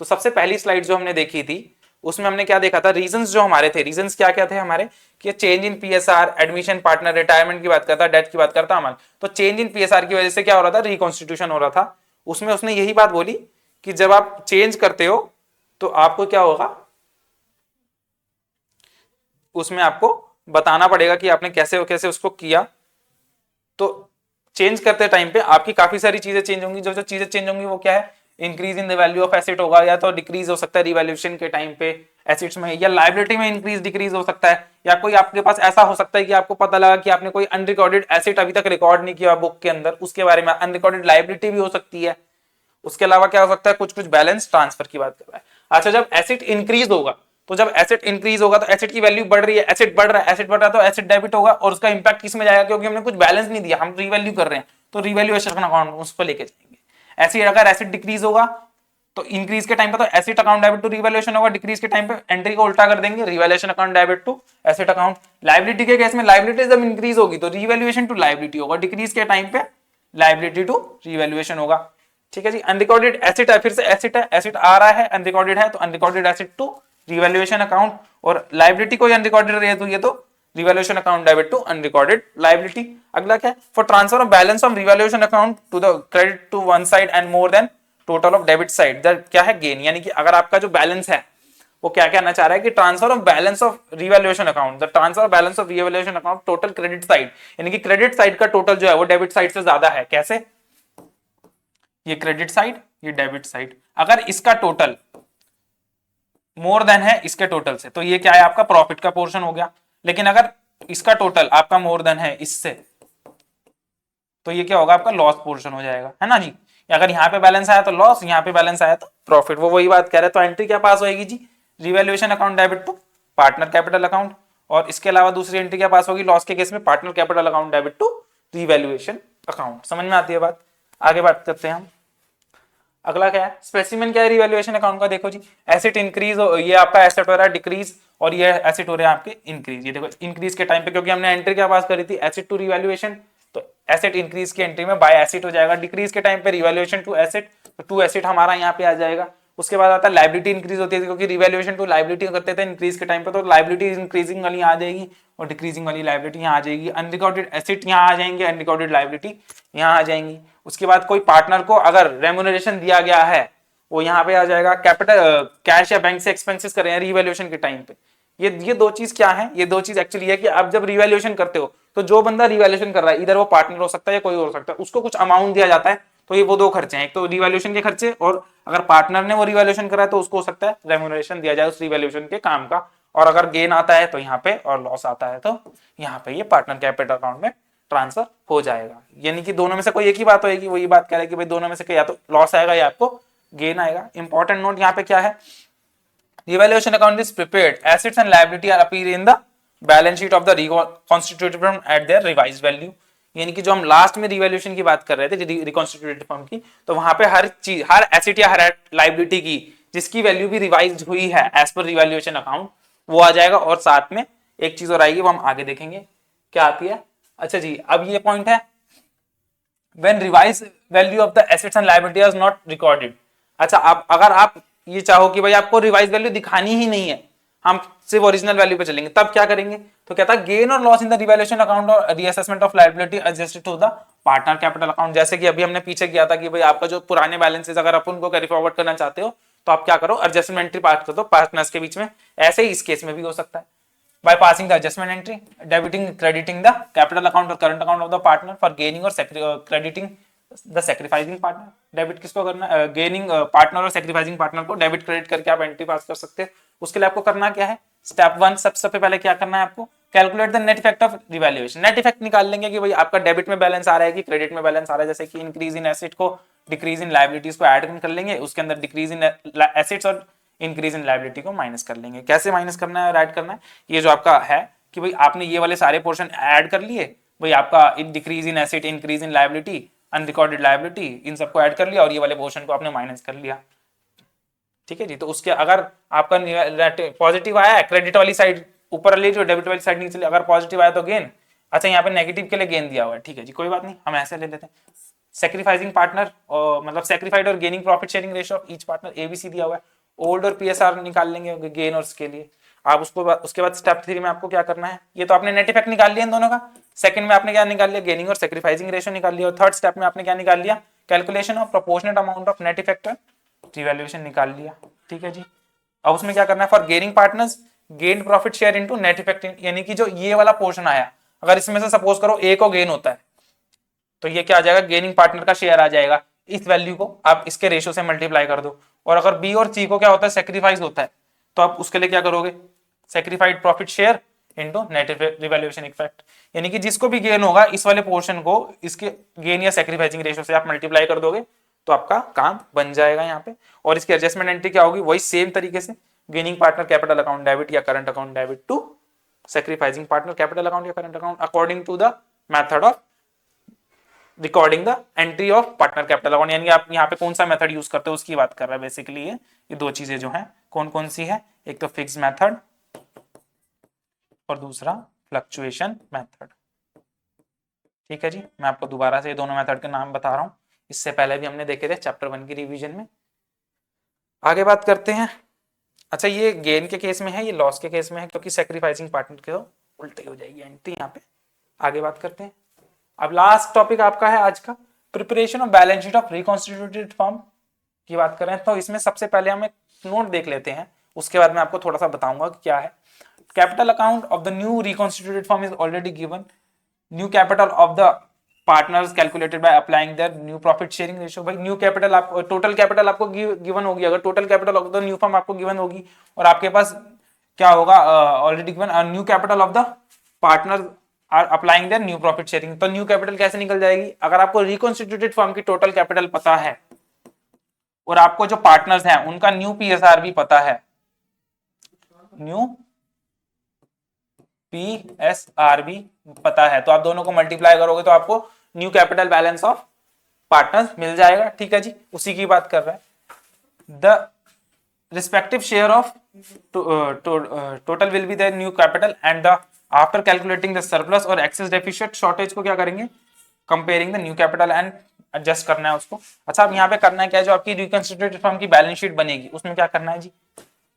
तो सबसे पहली स्लाइड जो हमने देखी थी उसमें हमने क्या देखा था, रीजंस जो हमारे थे, रीजंस क्या क्या थे हमारे, कि change in PSR, admission, partner, retirement की बात करता, डेथ की बात करता हमारे। तो चेंज इन पीएसआर की वजह से क्या हो रहा था, रिकॉन्स्टिट्यूशन हो रहा था। उसमें उसने यही बात बोली कि जब आप चेंज करते हो तो आपको क्या होगा, उसमें आपको बताना पड़ेगा कि आपने कैसे कैसे उसको किया। तो चेंज करते टाइम पे आपकी काफी सारी चीजें चेंज होंगी। जो जो चीजें चेंज होंगी वो क्या है, increase in the value of asset होगा, या तो डिक्रीज हो सकता है रिवैल्यूएशन के टाइम पे एसेट्स में, या लायबिलिटी में इंक्रीज डिक्रीज हो सकता है, या कोई आपके पास ऐसा हो सकता है कि आपको पता लगा कि आपने कोई अनरिकॉर्डेड एसेट अभी तक रिकॉर्ड नहीं किया बुक के अंदर, उसके बारे में अनरिकॉर्डेड लायबिलिटी भी हो सकती है। उसके अलावा क्या हो सकता है, कुछ कुछ बैलेंस ट्रांसफर की बात कर रहा है। अच्छा, जब एसेट इंक्रीज होगा, तो जब एसेट इंक्रीज होगा तो एसेट की वैल्यू बढ़ रही है, एसेट बढ़ रहा है, एसेट बढ़ रहा है तो एसेट डेबिट होगा, और उसका इंपैक्ट किस में जाएगा, क्योंकि हमने कुछ बैलेंस नहीं दिया, हम रिवैल्यू कर रहे हैं, तो रिवैल्यूएशन अकाउंट उसको लेके जाएंगे। ऐसे अगर एसेट डिक्रीज होगा तो इंक्रीज के टाइम पे तो asset account debit to revaluation होगा, डिक्रीज के टाइम पे एंट्री को उल्टा कर देंगे, revaluation account debit to asset account. Liability के केस में लायबिलिटी जब इंक्रीज होगी तो रिवैल्यूएशन टू लायबिलिटी होगा, डिक्रीज के टाइम पे लायबिलिटी टू रिवैल्यूएशन होगा। ठीक है जी, अनरिकॉर्डेड एसेट है, फिर से एसेट है, एसेट आ रहा है, अनरिकॉर्डेड है तो unrecorded asset to revaluation account, और लायबिलिटी को अनरिकॉर्डेड रही है तो ये तो revaluation account debit to unrecorded liability. अगला क्या है, for transfer of balance of revaluation account to the credit to one side and more than total of debit side, that क्या है, गेन। यानी कि अगर आपका जो बैलेंस है वो क्या कहना चाह रहा है कि transfer of balance of revaluation account, the transfer of balance of revaluation account total credit side, यानी कि क्रेडिट साइड का टोटल जो है वो डेबिट साइड से ज्यादा है। कैसे, ये क्रेडिट साइड, ये डेबिट साइड, अगर इसका टोटल मोर देन है इसके टोटल से तो ये क्या है, आपका प्रॉफिट का पोर्शन हो गया। लेकिन अगर इसका टोटल आपका मोर देन है इससे, तो ये क्या होगा, आपका लॉस पोर्शन हो जाएगा, है ना जी। अगर यहाँ पे बैलेंस आया तो लॉस, यहाँ पे बैलेंस आया तो प्रॉफिट, वो वही बात कह रहे हैं। तो एंट्री क्या पास होगी जी, revaluation account debit to partner capital account, और इसके अलावा दूसरी एंट्री क्या पास होगी लॉस के केस में, partner capital account debit to revaluation account. समझ में आती है बात। आगे बात करते हैं हम। अगला क्या है, स्पेसिमेन क्या है रिवैल्यूएशन अकाउंट का, देखो जी एसेट इंक्रीज, ये आपका एसेट हो रहा है डिक्रीज और ये एसेट हो रहे हैं आपके इंक्रीज। ये देखो इंक्रीज के टाइम पे क्योंकि हमने एंट्री क्या पास करी थी, एसेट टू रिवैल्यूएशन, तो एसेट इंक्रीज की एंट्री में बाय एसेट हो जाएगा, डिक्रीज के टाइम पे रिवैल्यूएशन टू एसेट, तो टू एसेट हमारा यहाँ पे आ जाएगा। उसके बाद आता है लाइबिलिटी इंक्रीज होती है क्योंकि रिवैल्यूएशन टू लाइबिलिटी करते थे इंक्रीज के टाइम पे, तो लाइबिलिटी इंक्रीजिंग वाली आ जाएगी और डिक्रीजिंग वाली लाइबिलिटी यहाँ आ जाएगी। अनरिकॉर्डेड एसेट यहाँ आ जाएंगे, अनरिकॉर्डेड लाइबिलिटी यहाँ आ जाएंगी। उसके बाद कोई पार्टनर को अगर रेम्यूनरेशन दिया गया है वो यहाँ पे आ जाएगा। कैपिटल कैश या बैंक से एक्सपेंसेस कर रहे हैं रिवैल्यूएशन के टाइम पे, ये दो चीज क्या है, ये दो चीज एक्चुअली है कि आप जब रिवैल्यूएशन करते हो तो जो बंदा रिवैल्यूएशन कर रहा है इधर वो पार्टनर हो सकता है या कोई और हो सकता है, उसको कुछ अमाउंट दिया जाता है, तो ये वो दो खर्चे हैं, एक तो रिवैल्यूएशन के खर्चे और अगर पार्टनर ने वो रिवैल्यूएशन करा है तो उसको हो सकता है रेम्यूनरेशन दिया जाए उस रिवैल्यूएशन के काम का, और अगर गेन आता है तो यहाँ पे और लॉस आता है तो यहाँ पे ये पार्टनर कैपिटल अकाउंट में ट्रांसफर हो जाएगा। यानी कि दोनों में से कोई एक ही बात होगी, वही बात कह रहा है कि भाई दोनों में से या तो लॉस आएगा या आपको गेन आएगा। इंपॉर्टेंट नोट यहाँ पे क्या है, revaluation account is prepared, assets and liability are appear in the balance sheet of the reconstituted firm at their revised value. यानी कि जो हम लास्ट में रिवैल्यूएशन की बात कर रहे थे रिकॉन्स्टिट्यूटेड फर्म की, तो वहां पे हर चीज, हर एसेट या हर लायबिलिटी की जिसकी वैल्यू भी रिवाइज हुई है एज पर रिवैल्यूएशन अकाउंट वो आ जाएगा। और साथ में एक चीज और आएगी वो हम आगे देखेंगे क्या आती है। अच्छा जी, अब ये पॉइंट है when revised value of the assets and liability is not recorded। अच्छा, आप अगर आप ये चाहो कि भाई आपको रिवाइज वैल्यू दिखानी ही नहीं है, हम सिर्फ ओरिजिनल वैल्यू पे चलेंगे, तब क्या करेंगे, तो कहता है गेन और loss in the revaluation account और reassessment of liability adjusted to the partner capital account. जैसे कि अभी हमने पीछे किया था कि भाई आपका जो पुराने बैलेंसेस अगर आप उनको कैरी फॉरवर्ड करना चाहते हो तो आप क्या करो, एडजस्टमेंट एंट्री पास कर दो पार्टनर्स के बीच में। ऐसे ही इस केस में भी हो सकता है, by passing the adjustment entry, debiting crediting the capital account or current account of the partner for gaining or crediting the sacrificing partner। Debit किसको करना है, गेनिंग पार्टनर और सैक्रिफाइसिंग पार्टनर को डेबिट क्रेडिट करके आप एंट्री पास कर सकते हैं। उसके लिए आपको करना क्या है, स्टेप वन, सबसे पहले क्या करना है आपको, calculate the net effect of revaluation. Net effect निकाल लेंगे कि भाई आपका डेबिट में बैलेंस आ रहा है कि क्रेडिट में बैलेंस आ रहा है। जैसे कि इंक्रीज इन एसेट को डिक्रीज इन लायबिलिटीज को ऐड कर लेंगे, उसके अंदर डिक्रीज इन एसेट्स और इंक्रीज इन लायबिलिटी को माइनस कर लेंगे। कैसे माइनस करना है और ऐड करना है, ये जो आपका है कि भाई आपने ये वाले सारे पोर्शन ऐड कर लिए, भाई आपका decrease in asset, increase in liability, unrecorded liability, इन सबको ऐड कर लिया और ये वाले पोर्शन को आपने माइनस कर लिया। ठीक है जी, तो उसके अगर आपका पॉजिटिव आया है क्रेडिट वाली साइड ऊपर वाली, जो डेबिट वाली साइड नीचे, अगर पॉजिटिव आया तो गेन। अच्छा, यहाँ पे नेगेटिव के लिए गेन दिया हुआ है, ठीक है जी, कोई बात नहीं, हम ऐसे ले लेते हैं। सेक्रीफाइसिंग पार्टनर मतलब सेक्रीफाइड और gaining profit sharing ratio of each partner, ABC दिया हुआ है। ओल्ड और पीएसआर निकाल लेंगे गेन और उसके लिए आप उसको। उसके बाद स्टेप 3 में आपको क्या करना है, ये तो आपने नेट इफेक्ट निकाल लिया इन दोनों का। सेकंड में आपने क्या निकाल लिया, गेनिंग और सेक्रीफाइसिंग रेशियो निकाल लिया। और थर्ड स्टेप में आपने क्या निकाल लिया, calculation of proportionate amount of net effect revaluation निकाल लिया। ठीक है जी, अब उसमें क्या करना है, for gaining partners gain profit share into net effect, यानी कि जो ये वाला पोर्शन आया, अगर इसमें से सपोज करो ए को गेन होता है तो ये क्या आ जाएगा, गेनिंग पार्टनर का शेयर आ जाएगा। इस वैल्यू को आप इसके रेशियो से मल्टीप्लाई कर दो। और अगर बी और सी को क्या होता है, सेक्रीफाइस होता है, तो आप उसके लिए क्या करोगे, सेक्रीफाइड profit share into net revaluation effect, यानी कि जिसको भी गेन होगा इस वाले पोर्शन को इसके गेन या सेक्रीफाइसिंग रेशियो से आप मल्टीप्लाई कर दोगे तो आपका काम बन जाएगा यहाँ पे। और इसकी एडजस्टमेंट एंट्री क्या होगी, वही सेम तरीके से gaining partner capital account debit या current account debit to sacrificing partner capital account या current account according to the method of recording the entry of partner capital account. यानी आप यहाँ पे कौन सा मेथड यूज करते हो उसकी बात कर रहा है बेसिकली। ये दो चीजें जो हैं कौन कौन सी है, एक तो फिक्स मेथड और दूसरा फ्लक्चुएशन मेथड। ठीक है जी, मैं आपको दोबारा से ये दोनों मेथड के नाम बता रहा हूँ, इससे पहले भी हमने देखे थे चैप्टर 1 की रिवीजन में। आगे बात करते हैं। अच्छा, ये गेन के केस में है, ये लॉस के केस में है, क्योंकि सेक्रीफाइसिंग पार्टनर के उल्टे हो जाएगी एंट्री यहाँ पे। आगे बात करते हैं। अब लास्ट टॉपिक आपका है आज का, preparation of balance sheet of reconstituted firm की बात करें तो इसमें सबसे पहले हम एक नोट देख लेते हैं, उसके बाद मैं आपको थोड़ा सा बताऊंगा कि क्या है। Capital account of the new reconstituted firm is already given. New capital of the partners calculated by applying their new profit sharing ratio. भाई न्यू कैपिटल आपको, टोटल कैपिटल आपको गिवन होगी, अगर total capital of the new firm आपको given होगी और आपके पास क्या होगा, already given new capital of the partner are applying their new profit sharing. तो न्यू कैपिटल कैसे निकल जाएगी, अगर आपको रिकॉन्स्टिट्यूटेड फर्म की टोटल कैपिटल पता है और आपको जो पार्टनर्स हैं उनका न्यू पीएसआर भी पता है, न्यू पीएसआर भी पता है, तो आप दोनों को मल्टीप्लाई करोगे तो आपको new capital balance of partner मिल जाएगा, ठीक है जी, उसी की बात कर रहा है। The respective share of total will be the new capital and the after calculating the surplus और एक्सेस डेफिशिएंट शॉर्टेज को क्या करेंगे, comparing the new capital and adjust करना है उसको। अच्छा, अब यहाँ पे करना है क्या है, जो आपकी रिकंस्ट्रक्टेड फर्म की बैलेंस शीट बनेगी उसमें क्या करना है जी,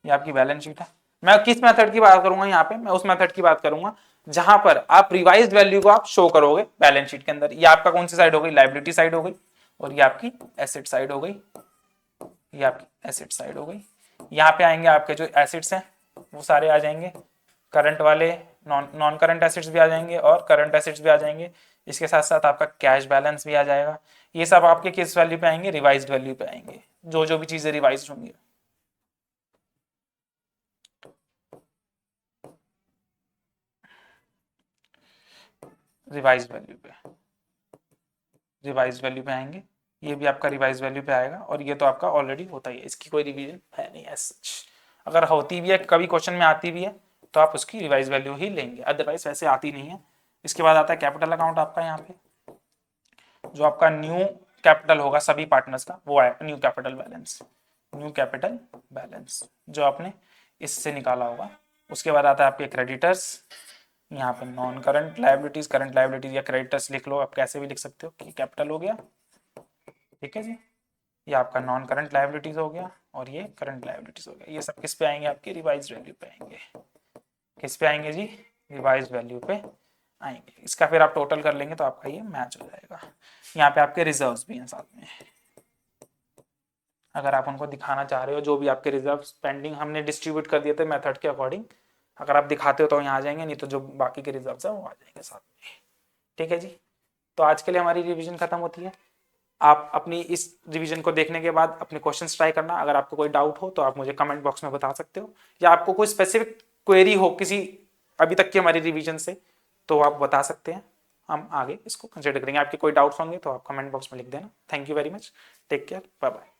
ये आपकी बैलेंस शीट है। मैं किस मेथड की बात करूंगा यहाँ पे, मैं उस मेथड की बात करूंगा जहां पर आप रिवाइज्ड वैल्यू को आप शो करोगे बैलेंस शीट के अंदर। ये आपका कौन सी साइड हो गई, लायबिलिटी साइड हो गई, और ये आपकी एसेट साइड हो गई, ये आपकी एसेट साइड हो गई। यहाँ पे आएंगे आपके जो एसेट्स हैं वो सारे आ जाएंगे, करंट वाले, नॉन करंट एसेट्स भी आ जाएंगे और करंट एसेट्स भी आ जाएंगे। इसके साथ साथ आपका कैश बैलेंस भी आ जाएगा। ये सब आपके किस वैल्यू पे आएंगे, रिवाइज्ड वैल्यू पे आएंगे, जो जो भी चीजें रिवाइज्ड होंगी। रिवाइज्ड वैल्यू पे आएंगे, ये भी आपका रिवाइज वैल्यू पे आएगा, और ये तो आपका ऑलरेडी होता ही है, इसकी कोई रिवीजन है नहीं एज सच। अगर होती भी है कभी क्वेश्चन में आती भी है तो आप उसकी रिवाइज वैल्यू ही लेंगे, अदरवाइज वैसे आती नहीं है। इसके बाद आता है कैपिटल अकाउंट आपका, यहाँ पे जो आपका न्यू कैपिटल होगा सभी पार्टनर्स का वो आएगा, न्यू कैपिटल बैलेंस जो आपने इससे निकाला होगा। उसके बाद आता है आपके क्रेडिटर्स, यहाँ पे non current liabilities, current liabilities या क्रेडिटर्स लिख लो, आप कैसे भी लिख सकते हो कि कैपिटल हो गया, ठीक है जी। ये आपका नॉन करंट लायबिलिटीज हो गया और ये करंट लायबिलिटीज हो गया। ये सब किस पे आएंगे, आपके रिवाइज वैल्यू पे आएंगे। किस पे आएंगे जी, रिवाइज वैल्यू पे आएंगे। इसका फिर आप टोटल कर लेंगे तो आपका ये मैच हो जाएगा। यहाँ पे आपके रिजर्व्स भी हैं साथ में, अगर आप उनको दिखाना चाह रहे हो, जो भी आपके रिजर्व पेंडिंग हमने डिस्ट्रीब्यूट कर दिए थे मेथड के अकॉर्डिंग, अगर आप दिखाते हो तो यहाँ आ जाएंगे, नहीं तो जो बाकी के रिजर्व्स है वो आ जाएंगे साथ में, ठीक है जी। तो आज के लिए हमारी रिवीजन खत्म होती है। आप अपनी इस रिवीजन को देखने के बाद अपने क्वेश्चंस ट्राई करना। अगर आपको कोई डाउट हो तो आप मुझे कमेंट बॉक्स में बता सकते हो, या आपको कोई स्पेसिफिक क्वेरी हो किसी अभी तक की हमारी रिवीजन से तो आप बता सकते हैं, हम आगे इसको कंसिडर करेंगे। आपके कोई डाउट्स होंगे तो आप कमेंट बॉक्स में लिख देना। Thank you very much, take care, bye bye.